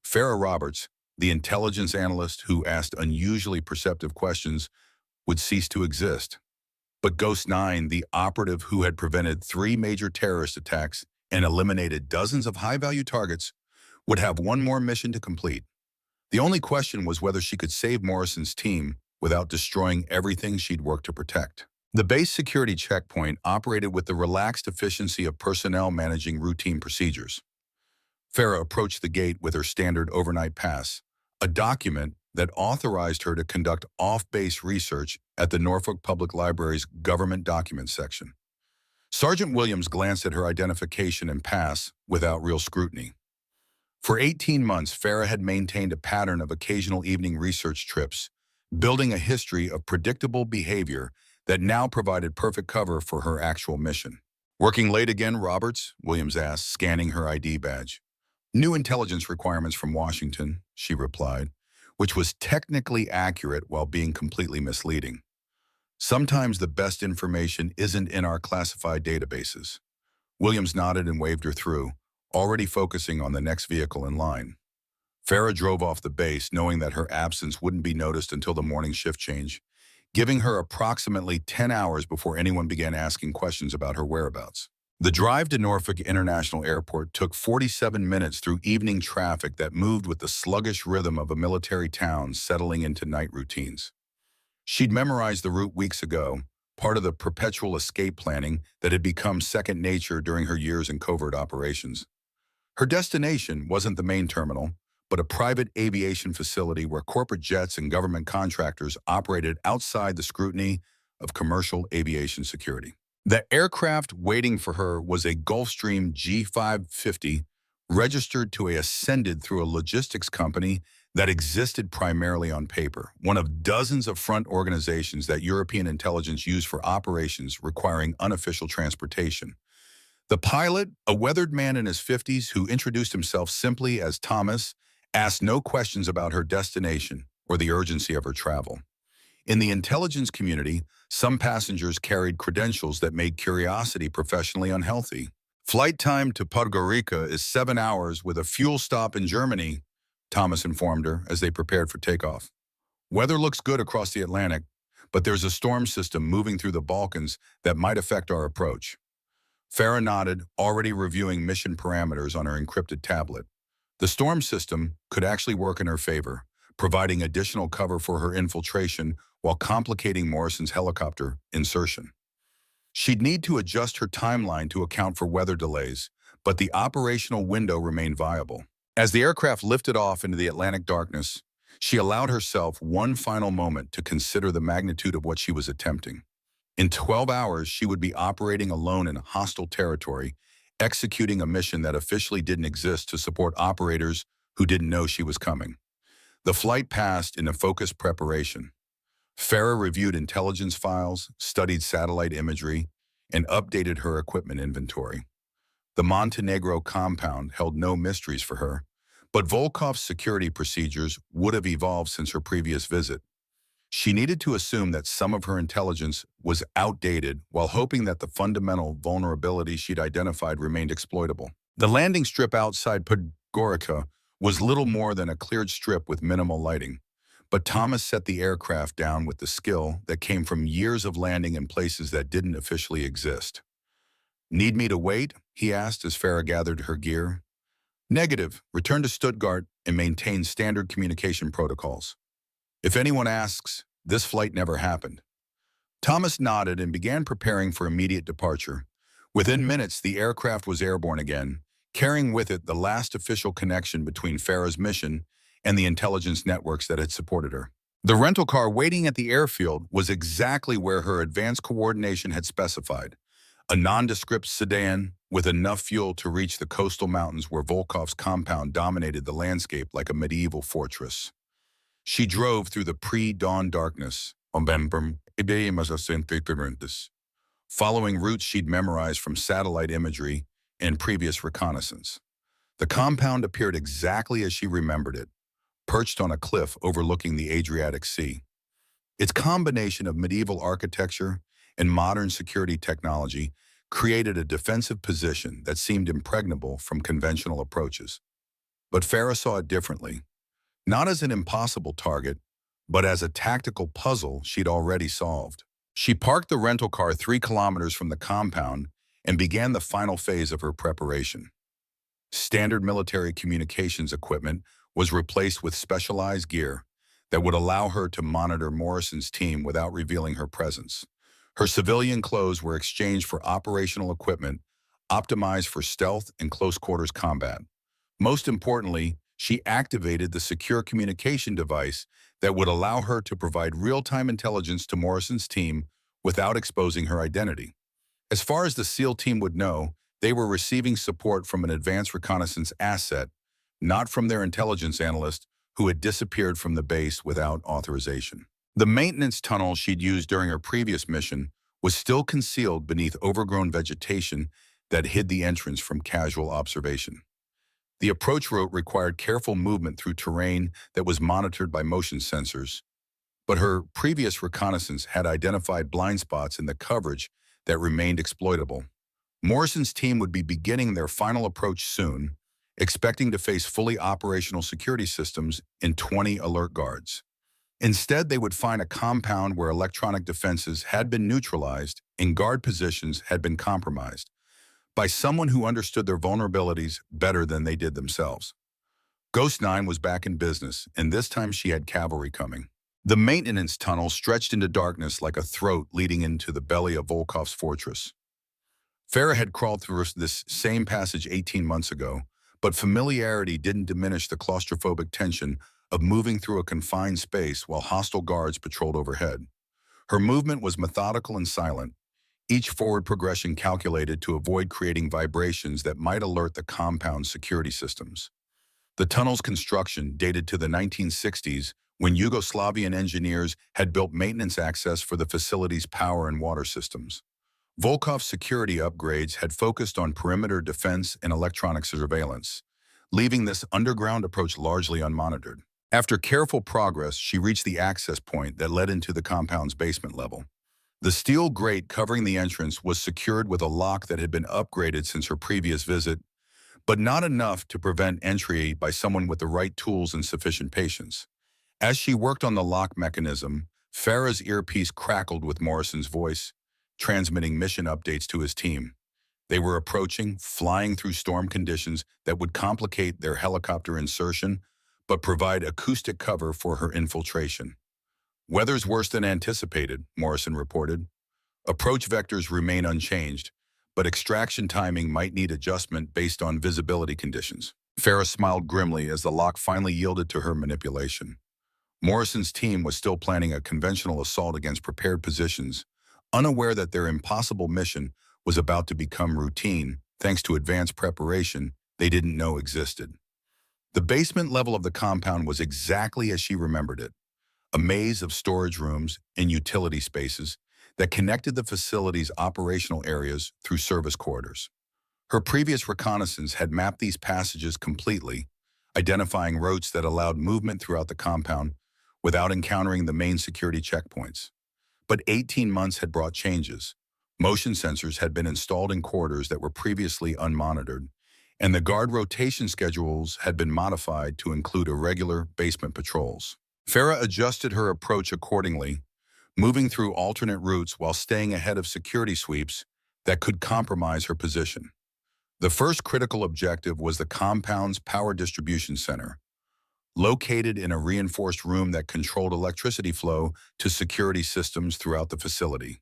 Speaker 1: Farah Roberts, the intelligence analyst who asked unusually perceptive questions, would cease to exist. But Ghost 9, the operative who had prevented 3 major terrorist attacks and eliminated dozens of high-value targets, would have one more mission to complete. The only question was whether she could save Morrison's team without destroying everything she'd worked to protect. The base security checkpoint operated with the relaxed efficiency of personnel managing routine procedures. Farah approached the gate with her standard overnight pass, a document that authorized her to conduct off-base research at the Norfolk Public Library's Government Documents section. Sergeant Williams glanced at her identification and pass without real scrutiny. For 18 months, Farah had maintained a pattern of occasional evening research trips, building a history of predictable behavior that now provided perfect cover for her actual mission. "Working late again, Roberts?" Williams asked, scanning her ID badge. "New intelligence requirements from Washington," she replied, which was technically accurate while being completely misleading. "Sometimes the best information isn't in our classified databases." Williams nodded and waved her through, already focusing on the next vehicle in line. Farah drove off the base, knowing that her absence wouldn't be noticed until the morning shift change, giving her approximately 10 hours before anyone began asking questions about her whereabouts. The drive to Norfolk International Airport took 47 minutes through evening traffic that moved with the sluggish rhythm of a military town settling into night routines. She'd memorized the route weeks ago, part of the perpetual escape planning that had become second nature during her years in covert operations. Her destination wasn't the main terminal, but a private aviation facility where corporate jets and government contractors operated outside the scrutiny of commercial aviation security. The aircraft waiting for her was a Gulfstream G550, registered to Ascended through a logistics company that existed primarily on paper, one of dozens of front organizations that European intelligence used for operations requiring unofficial transportation. The pilot, a weathered man in his 50s who introduced himself simply as Thomas, asked no questions about her destination or the urgency of her travel. In the intelligence community, some passengers carried credentials that made curiosity professionally unhealthy. "Flight time to Podgorica is 7 hours with a fuel stop in Germany," Thomas informed her as they prepared for takeoff. "Weather looks good across the Atlantic, but there's a storm system moving through the Balkans that might affect our approach." Farah nodded, already reviewing mission parameters on her encrypted tablet. The storm system could actually work in her favor, providing additional cover for her infiltration while complicating Morrison's helicopter insertion. She'd need to adjust her timeline to account for weather delays, but the operational window remained viable. As the aircraft lifted off into the Atlantic darkness, she allowed herself one final moment to consider the magnitude of what she was attempting. In 12 hours, she would be operating alone in hostile territory, executing a mission that officially didn't exist to support operators who didn't know she was coming. The flight passed in a focused preparation. Farah reviewed intelligence files, studied satellite imagery, and updated her equipment inventory. The Montenegro compound held no mysteries for her, but Volkov's security procedures would have evolved since her previous visit. She needed to assume that some of her intelligence was outdated while hoping that the fundamental vulnerability she'd identified remained exploitable. The landing strip outside Podgorica was little more than a cleared strip with minimal lighting, but Thomas set the aircraft down with the skill that came from years of landing in places that didn't officially exist. "Need me to wait?" he asked as Farah gathered her gear. "Negative. Return to Stuttgart and maintain standard communication protocols. If anyone asks, this flight never happened." Thomas nodded and began preparing for immediate departure. Within minutes, the aircraft was airborne again, carrying with it the last official connection between Farah's mission and the intelligence networks that had supported her. The rental car waiting at the airfield was exactly where her advanced coordination had specified, a nondescript sedan with enough fuel to reach the coastal mountains where Volkov's compound dominated the landscape like a medieval fortress. She drove through the pre-dawn darkness, following routes she'd memorized from satellite imagery and previous reconnaissance. The compound appeared exactly as she remembered it, perched on a cliff overlooking the Adriatic Sea. Its combination of medieval architecture and modern security technology created a defensive position that seemed impregnable from conventional approaches. But Farah saw it differently, not as an impossible target, but as a tactical puzzle she'd already solved. She parked the rental car 3 kilometers from the compound and began the final phase of her preparation. Standard military communications equipment was replaced with specialized gear that would allow her to monitor Morrison's team without revealing her presence. Her civilian clothes were exchanged for operational equipment optimized for stealth and close-quarters combat. Most importantly, she activated the secure communication device that would allow her to provide real-time intelligence to Morrison's team without exposing her identity. As far as the SEAL team would know, they were receiving support from an advanced reconnaissance asset, not from their intelligence analyst who had disappeared from the base without authorization. The maintenance tunnel she'd used during her previous mission was still concealed beneath overgrown vegetation that hid the entrance from casual observation. The approach route required careful movement through terrain that was monitored by motion sensors, but her previous reconnaissance had identified blind spots in the coverage that remained exploitable. Morrison's team would be beginning their final approach soon, expecting to face fully operational security systems and 20 alert guards. Instead, they would find a compound where electronic defenses had been neutralized and guard positions had been compromised by someone who understood their vulnerabilities better than they did themselves. Ghost 9 was back in business, and this time she had cavalry coming. The maintenance tunnel stretched into darkness like a throat leading into the belly of Volkov's fortress. Farah had crawled through this same passage 18 months ago, but familiarity didn't diminish the claustrophobic tension of moving through a confined space while hostile guards patrolled overhead. Her movement was methodical and silent, each forward progression calculated to avoid creating vibrations that might alert the compound's security systems. The tunnel's construction dated to the 1960s when Yugoslavian engineers had built maintenance access for the facility's power and water systems. Volkov's security upgrades had focused on perimeter defense and electronic surveillance, leaving this underground approach largely unmonitored. After careful progress, she reached the access point that led into the compound's basement level. The steel grate covering the entrance was secured with a lock that had been upgraded since her previous visit, but not enough to prevent entry by someone with the right tools and sufficient patience. As she worked on the lock mechanism, Farah's earpiece crackled with Morrison's voice, transmitting mission updates to his team. They were approaching, flying through storm conditions that would complicate their helicopter insertion, but provide acoustic cover for her infiltration. "Weather's worse than anticipated," Morrison reported. "Approach vectors remain unchanged, but extraction timing might need adjustment based on visibility conditions." Farah smiled grimly as the lock finally yielded to her manipulation. Morrison's team was still planning a conventional assault against prepared positions, unaware that their impossible mission was about to become routine thanks to advanced preparation they didn't know existed. The basement level of the compound was exactly as she remembered it, a maze of storage rooms and utility spaces that connected the facility's operational areas through service corridors. Her previous reconnaissance had mapped these passages completely, identifying routes that allowed movement throughout the compound without encountering the main security checkpoints. But 18 months had brought changes. Motion sensors had been installed in corridors that were previously unmonitored, and the guard rotation schedules had been modified to include irregular basement patrols. Farah adjusted her approach accordingly, moving through alternate routes while staying ahead of security sweeps that could compromise her position. The first critical objective was the compound's power distribution center, located in a reinforced room that controlled electricity flow to security systems throughout the facility.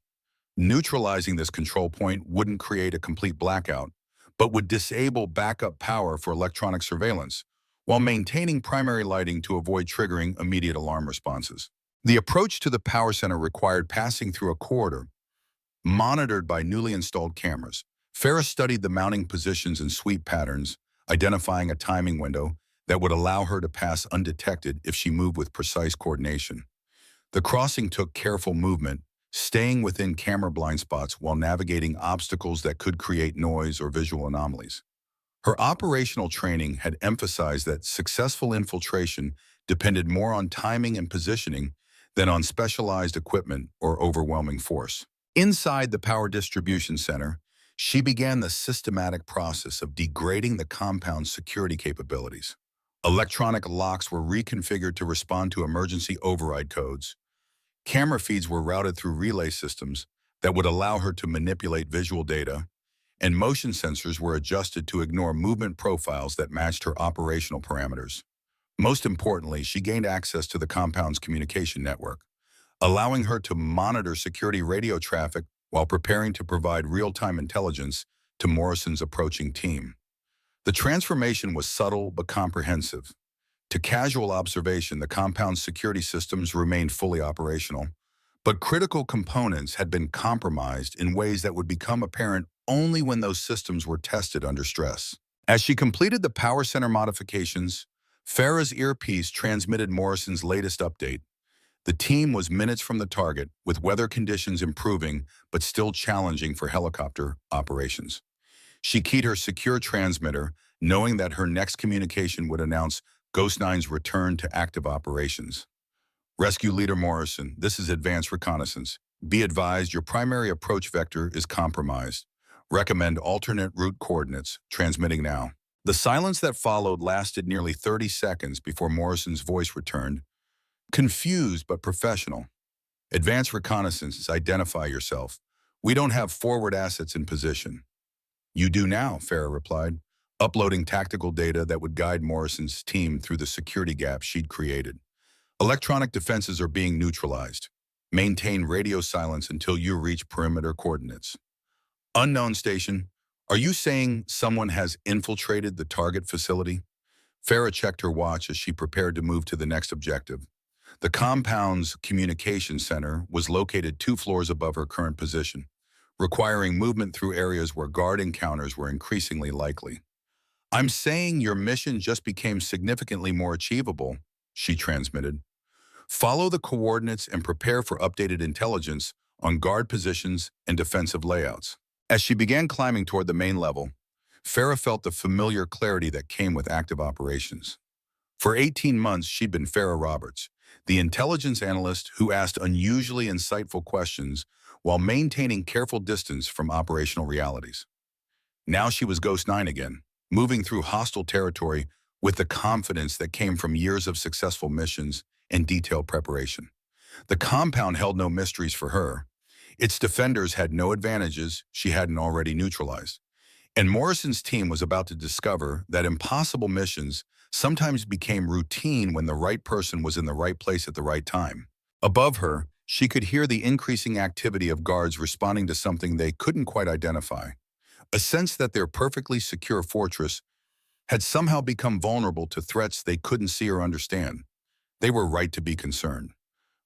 Speaker 1: Neutralizing this control point wouldn't create a complete blackout, but would disable backup power for electronic surveillance, while maintaining primary lighting to avoid triggering immediate alarm responses. The approach to the power center required passing through a corridor monitored by newly installed cameras. Farah studied the mounting positions and sweep patterns, identifying a timing window that would allow her to pass undetected if she moved with precise coordination. The crossing took careful movement, staying within camera blind spots while navigating obstacles that could create noise or visual anomalies. Her operational training had emphasized that successful infiltration depended more on timing and positioning than on specialized equipment or overwhelming force. Inside the power distribution center, she began the systematic process of degrading the compound's security capabilities. Electronic locks were reconfigured to respond to emergency override codes. Camera feeds were routed through relay systems that would allow her to manipulate visual data, and motion sensors were adjusted to ignore movement profiles that matched her operational parameters. Most importantly, she gained access to the compound's communication network, allowing her to monitor security radio traffic while preparing to provide real-time intelligence to Morrison's approaching team. The transformation was subtle but comprehensive. To casual observation, the compound's security systems remained fully operational, but critical components had been compromised in ways that would become apparent only when those systems were tested under stress. As she completed the power center modifications, Farah's earpiece transmitted Morrison's latest update. The team was minutes from the target, with weather conditions improving but still challenging for helicopter operations. She keyed her secure transmitter, knowing that her next communication would announce Ghost Nine's return to active operations. Rescue Leader Morrison, this is advanced reconnaissance. Be advised your primary approach vector is compromised. Recommend alternate route coordinates, transmitting now. The silence that followed lasted nearly 30 seconds before Morrison's voice returned, confused but professional. Advanced reconnaissance, identify yourself. We don't have forward assets in position. You do now, Farah replied, uploading tactical data that would guide Morrison's team through the security gap she'd created. Electronic defenses are being neutralized. Maintain radio silence until you reach perimeter coordinates. Unknown station, are you saying someone has infiltrated the target facility? Farah checked her watch as she prepared to move to the next objective. The compound's communication center was located 2 floors above her current position, requiring movement through areas where guard encounters were increasingly likely. I'm saying your mission just became significantly more achievable, she transmitted. Follow the coordinates and prepare for updated intelligence on guard positions and defensive layouts. As she began climbing toward the main level, Farah felt the familiar clarity that came with active operations. For 18 months, she'd been Farah Roberts, the intelligence analyst who asked unusually insightful questions while maintaining careful distance from operational realities. Now she was Ghost 9 again, moving through hostile territory with the confidence that came from years of successful missions and detailed preparation. The compound held no mysteries for her. Its defenders had no advantages she hadn't already neutralized. And Morrison's team was about to discover that impossible missions sometimes became routine when the right person was in the right place at the right time. Above her, she could hear the increasing activity of guards responding to something they couldn't quite identify, a sense that their perfectly secure fortress had somehow become vulnerable to threats they couldn't see or understand. They were right to be concerned.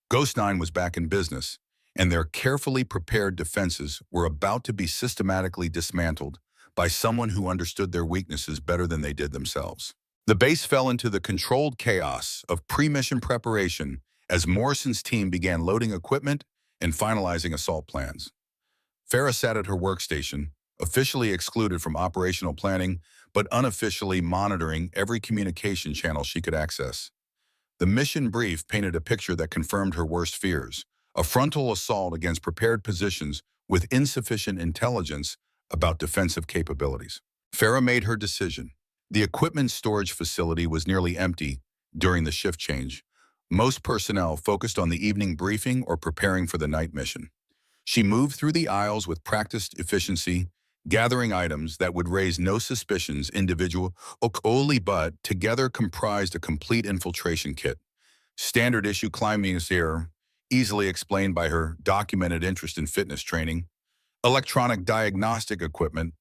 Speaker 1: Ghost 9 was back in business, and their carefully prepared defenses were about to be systematically dismantled by someone who understood their weaknesses better than they did themselves. The base fell into the controlled chaos of pre-mission preparation as Morrison's team began loading equipment and finalizing assault plans. Farah sat at her workstation, officially excluded from operational planning, but unofficially monitoring every communication channel she could access. The mission brief painted a picture that confirmed her worst fears, a frontal assault against prepared positions with insufficient intelligence about defensive capabilities. Farah made her decision. The equipment storage facility was nearly empty during the shift change. Most personnel focused on the evening briefing or preparing for the night mission. She moved through the aisles with practiced efficiency, gathering items that would raise no suspicions individually but together comprised a complete infiltration kit. Standard issue climbing gear, easily explained by her documented interest in fitness training. Electronic diagnostic equipment,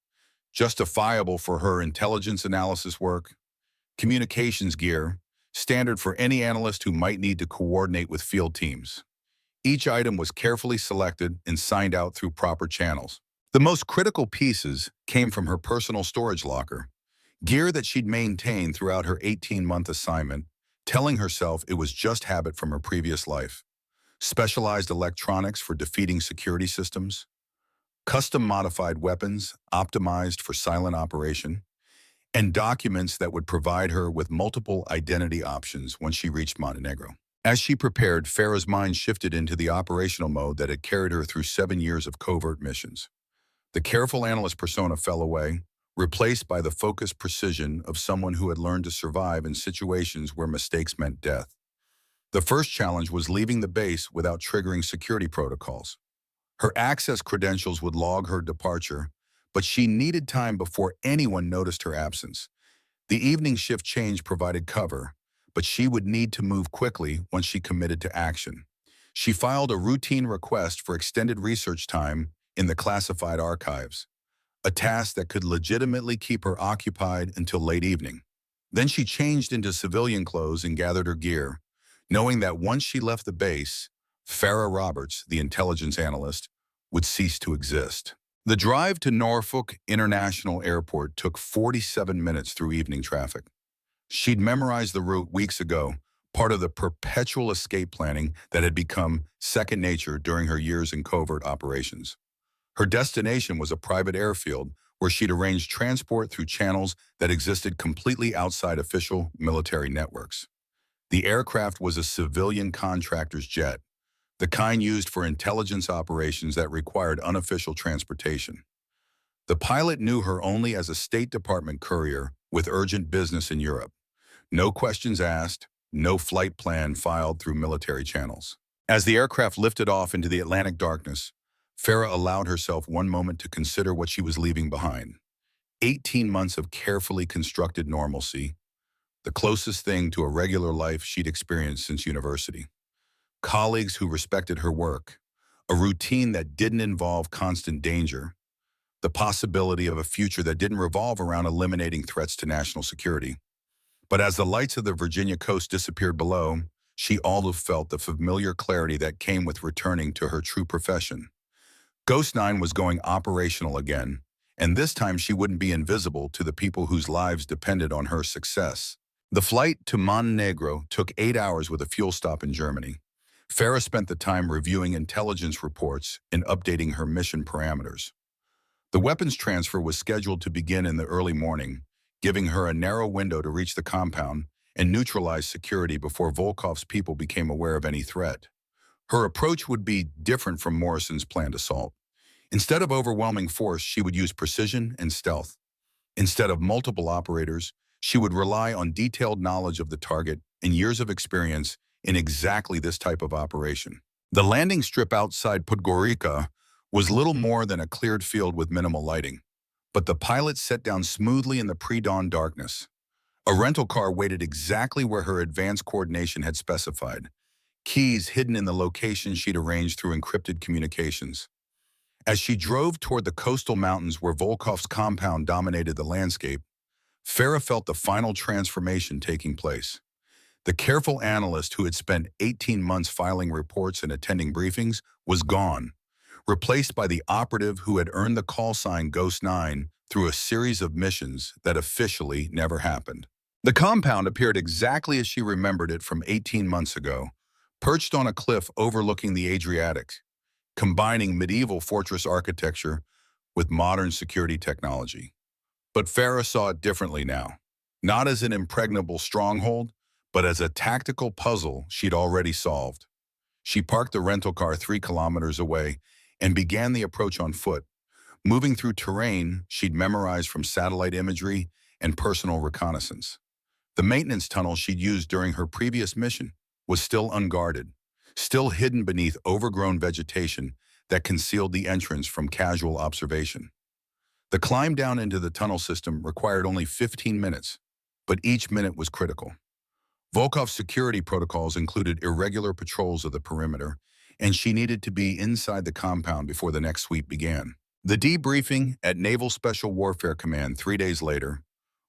Speaker 1: justifiable for her intelligence analysis work. Communications gear, standard for any analyst who might need to coordinate with field teams. Each item was carefully selected and signed out through proper channels. The most critical pieces came from her personal storage locker, gear that she'd maintained throughout her 18-month assignment, telling herself it was just habit from her previous life. Specialized electronics for defeating security systems, custom-modified weapons optimized for silent operation, and documents that would provide her with multiple identity options when she reached Montenegro. As she prepared, Farah's mind shifted into the operational mode that had carried her through 7 years of covert missions. The careful analyst persona fell away, replaced by the focused precision of someone who had learned to survive in situations where mistakes meant death. The first challenge was leaving the base without triggering security protocols. Her access credentials would log her departure, but she needed time before anyone noticed her absence. The evening shift change provided cover, but she would need to move quickly once she committed to action. She filed a routine request for extended research time in the classified archives, a task that could legitimately keep her occupied until late evening. Then she changed into civilian clothes and gathered her gear, knowing that once she left the base, Farah Roberts, the intelligence analyst, would cease to exist. The drive to Norfolk International Airport took 47 minutes through evening traffic. She'd memorized the route weeks ago, part of the perpetual escape planning that had become second nature during her years in covert operations. Her destination was a private airfield where she'd arranged transport through channels that existed completely outside official military networks. The aircraft was a civilian contractor's jet, the kind used for intelligence operations that required unofficial transportation. The pilot knew her only as a State Department courier with urgent business in Europe. No questions asked, no flight plan filed through military channels. As the aircraft lifted off into the Atlantic darkness, Farah allowed herself one moment to consider what she was leaving behind. 18 months of carefully constructed normalcy, the closest thing to a regular life she'd experienced since university. Colleagues who respected her work, a routine that didn't involve constant danger, the possibility of a future that didn't revolve around eliminating threats to national security. But as the lights of the Virginia coast disappeared below, she also felt the familiar clarity that came with returning to her true profession. Ghost 9 was going operational again, and this time she wouldn't be invisible to the people whose lives depended on her success. The flight to Montenegro took 8 hours with a fuel stop in Germany. Farah spent the time reviewing intelligence reports and updating her mission parameters. The weapons transfer was scheduled to begin in the early morning, giving her a narrow window to reach the compound and neutralize security before Volkov's people became aware of any threat. Her approach would be different from Morrison's planned assault. Instead of overwhelming force, she would use precision and stealth. Instead of multiple operators, she would rely on detailed knowledge of the target and years of experience in exactly this type of operation. The landing strip outside Podgorica was little more than a cleared field with minimal lighting, but the pilot set down smoothly in the pre-dawn darkness. A rental car waited exactly where her advanced coordination had specified, keys hidden in the location she'd arranged through encrypted communications. As she drove toward the coastal mountains where Volkov's compound dominated the landscape, Farah felt the final transformation taking place. The careful analyst who had spent 18 months filing reports and attending briefings was gone, replaced by the operative who had earned the call sign Ghost 9 through a series of missions that officially never happened. The compound appeared exactly as she remembered it from 18 months ago, perched on a cliff overlooking the Adriatic, combining medieval fortress architecture with modern security technology. But Farah saw it differently now, not as an impregnable stronghold, but as a tactical puzzle she'd already solved. She parked the rental car 3 kilometers away and began the approach on foot, moving through terrain she'd memorized from satellite imagery and personal reconnaissance. The maintenance tunnel she'd used during her previous mission was still unguarded, still hidden beneath overgrown vegetation that concealed the entrance from casual observation. The climb down into the tunnel system required only 15 minutes, but each minute was critical. Volkov's security protocols included irregular patrols of the perimeter, and she needed to be inside the compound before the next sweep began. The debriefing at Naval Special Warfare Command 3 days later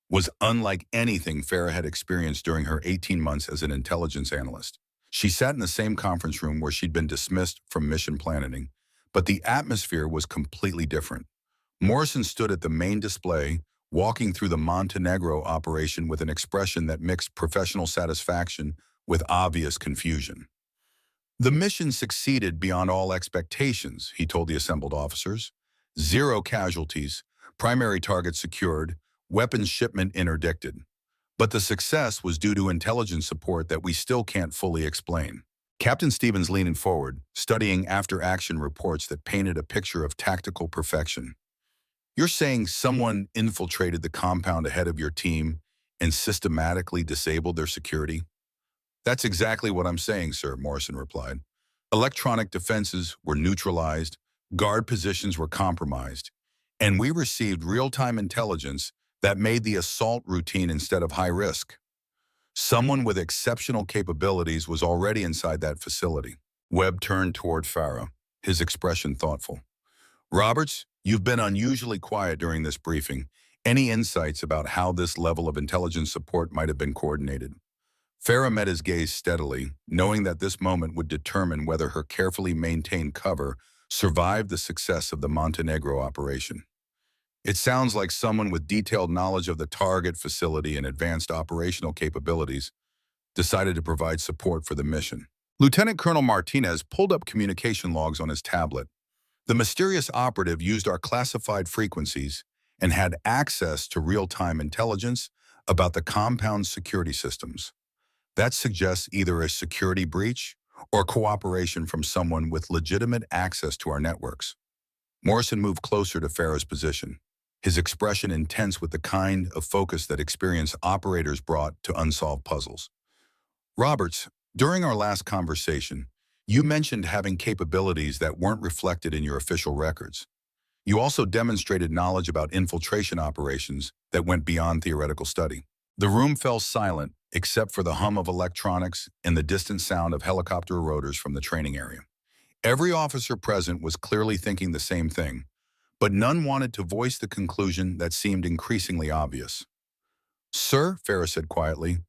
Speaker 1: was unlike anything Farah had experienced during her 18 months as an intelligence analyst. She sat in the same conference room where she'd been dismissed from mission planning, but the atmosphere was completely different. Morrison stood at the main display, walking through the Montenegro operation with an expression that mixed professional satisfaction with obvious confusion. The mission succeeded beyond all expectations, he told the assembled officers. 0 casualties, primary target secured, weapons shipment interdicted. But the success was due to intelligence support that we still can't fully explain. Captain Stevens leaning forward, studying after-action reports that painted a picture of tactical perfection. You're saying someone infiltrated the compound ahead of your team and systematically disabled their security? That's exactly what I'm saying, sir, Morrison replied. Electronic defenses were neutralized, guard positions were compromised, and we received real-time intelligence that made the assault routine instead of high risk. Someone with exceptional capabilities was already inside that facility. Webb turned toward Farah, his expression thoughtful. Roberts, you've been unusually quiet during this briefing. Any insights about how this level of intelligence support might have been coordinated? Farah met his gaze steadily, knowing that this moment would determine whether her carefully maintained cover survived the success of the Montenegro operation. It sounds like someone with detailed knowledge of the target facility and advanced operational capabilities decided to provide support for the mission. Lieutenant Colonel Martinez pulled up communication logs on his tablet. The mysterious operative used our classified frequencies and had access to real-time intelligence about the compound's security systems. That suggests either a security breach or cooperation from someone with legitimate access to our networks. Morrison moved closer to Farah's position, his expression intense with the kind of focus that experienced operators brought to unsolved puzzles. Roberts, during our last conversation, you mentioned having capabilities that weren't reflected in your official records. You also demonstrated knowledge about infiltration operations that went beyond theoretical study. The room fell silent, except for the hum of electronics and the distant sound of helicopter rotors from the training area. Every officer present was clearly thinking the same thing, but none wanted to voice the conclusion that seemed increasingly obvious. Sir, Farah said quietly,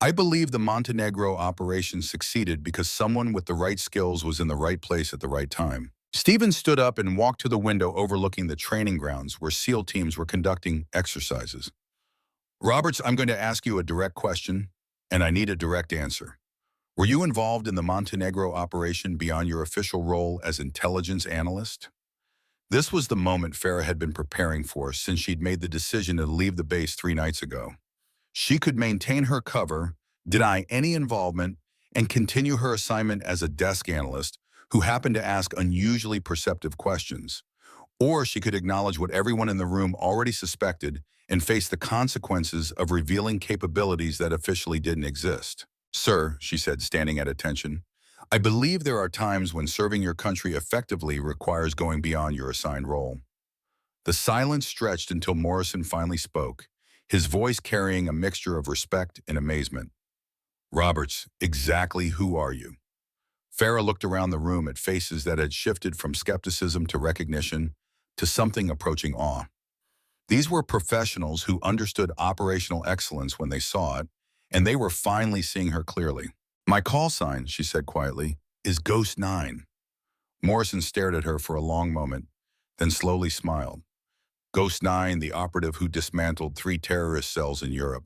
Speaker 1: I believe the Montenegro operation succeeded because someone with the right skills was in the right place at the right time. Stevens stood up and walked to the window overlooking the training grounds where SEAL teams were conducting exercises. Roberts, I'm going to ask you a direct question, and I need a direct answer. Were you involved in the Montenegro operation beyond your official role as intelligence analyst? This was the moment Farah had been preparing for since she'd made the decision to leave the base 3 nights ago. She could maintain her cover, deny any involvement, and continue her assignment as a desk analyst who happened to ask unusually perceptive questions. Or she could acknowledge what everyone in the room already suspected and face the consequences of revealing capabilities that officially didn't exist. Sir, she said, standing at attention, I believe there are times when serving your country effectively requires going beyond your assigned role. The silence stretched until Morrison finally spoke, his voice carrying a mixture of respect and amazement. Roberts, exactly who are you? Farah looked around the room at faces that had shifted from skepticism to recognition to something approaching awe. These were professionals who understood operational excellence when they saw it, and they were finally seeing her clearly. My call sign, she said quietly, is Ghost 9. Morrison stared at her for a long moment, then slowly smiled. Ghost 9, the operative who dismantled 3 terrorist cells in Europe,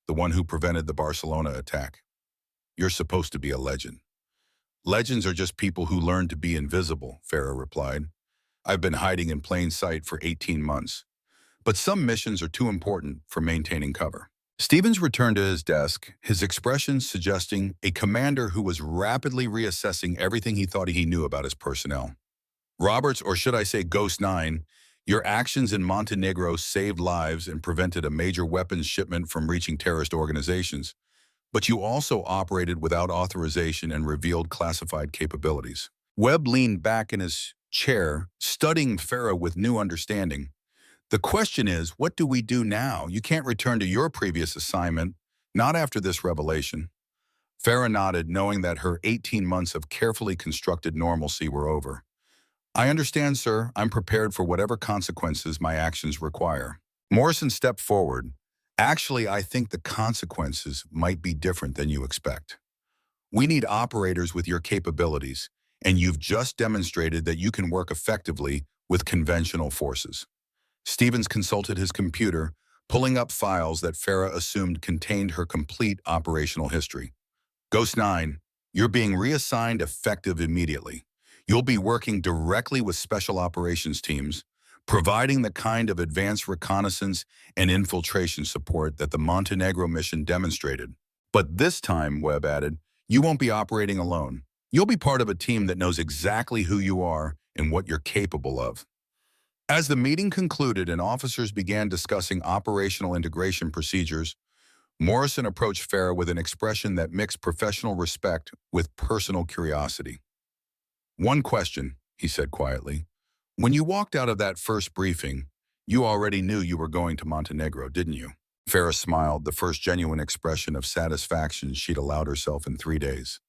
Speaker 1: the one who prevented the Barcelona attack. You're supposed to be a legend. Legends are just people who learn to be invisible, Farah replied. I've been hiding in plain sight for 18 months. But some missions are too important for maintaining cover. Stevens returned to his desk, his expression suggesting a commander who was rapidly reassessing everything he thought he knew about his personnel. Roberts, or should I say Ghost 9, your actions in Montenegro saved lives and prevented a major weapons shipment from reaching terrorist organizations. But you also operated without authorization and revealed classified capabilities. Webb leaned back in his chair, studying Farah with new understanding. The question is, what do we do now? You can't return to your previous assignment, not after this revelation. Farah nodded, knowing that her 18 months of carefully constructed normalcy were over. I understand, sir. I'm prepared for whatever consequences my actions require. Morrison stepped forward. Actually, I think the consequences might be different than you expect. We need operators with your capabilities, and you've just demonstrated that you can work effectively with conventional forces. Stevens consulted his computer, pulling up files that Farah assumed contained her complete operational history. Ghost 9, you're being reassigned effective immediately. You'll be working directly with special operations teams, providing the kind of advanced reconnaissance and infiltration support that the Montenegro mission demonstrated. But this time, Webb added, you won't be operating alone. You'll be part of a team that knows exactly who you are and what you're capable of. As the meeting concluded and officers began discussing operational integration procedures, Morrison approached Farah with an expression that mixed professional respect with personal curiosity. One question, he said quietly. When you walked out of that first briefing, you already knew you were going to Montenegro, didn't you? Farah smiled, the first genuine expression of satisfaction she'd allowed herself in 3 days.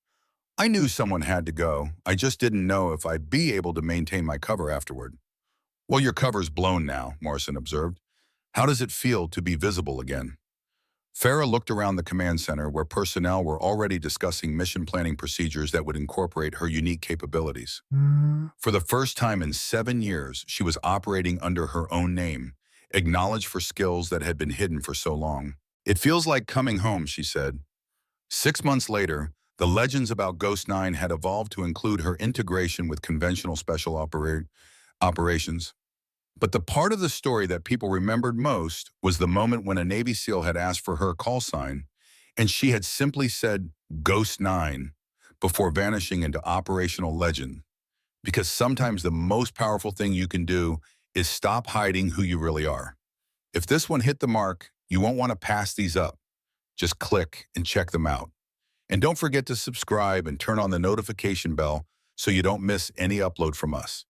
Speaker 1: I knew someone had to go. I just didn't know if I'd be able to maintain my cover afterward. Well, your cover's blown now, Morrison observed. How does it feel to be visible again? Farah looked around the command center where personnel were already discussing mission planning procedures that would incorporate her unique capabilities. For the first time in 7 years, she was operating under her own name, acknowledged for skills that had been hidden for so long. It feels like coming home, she said. 6 months later, the legends about Ghost 9 had evolved to include her integration with conventional special operations. But the part of the story that people remembered most was the moment when a Navy SEAL had asked for her call sign, and she had simply said, Ghost 9, before vanishing into operational legend. Because sometimes the most powerful thing you can do is stop hiding who you really are. If this one hit the mark, you won't want to pass these up. Just click and check them out. And don't forget to subscribe and turn on the notification bell so you don't miss any upload from us.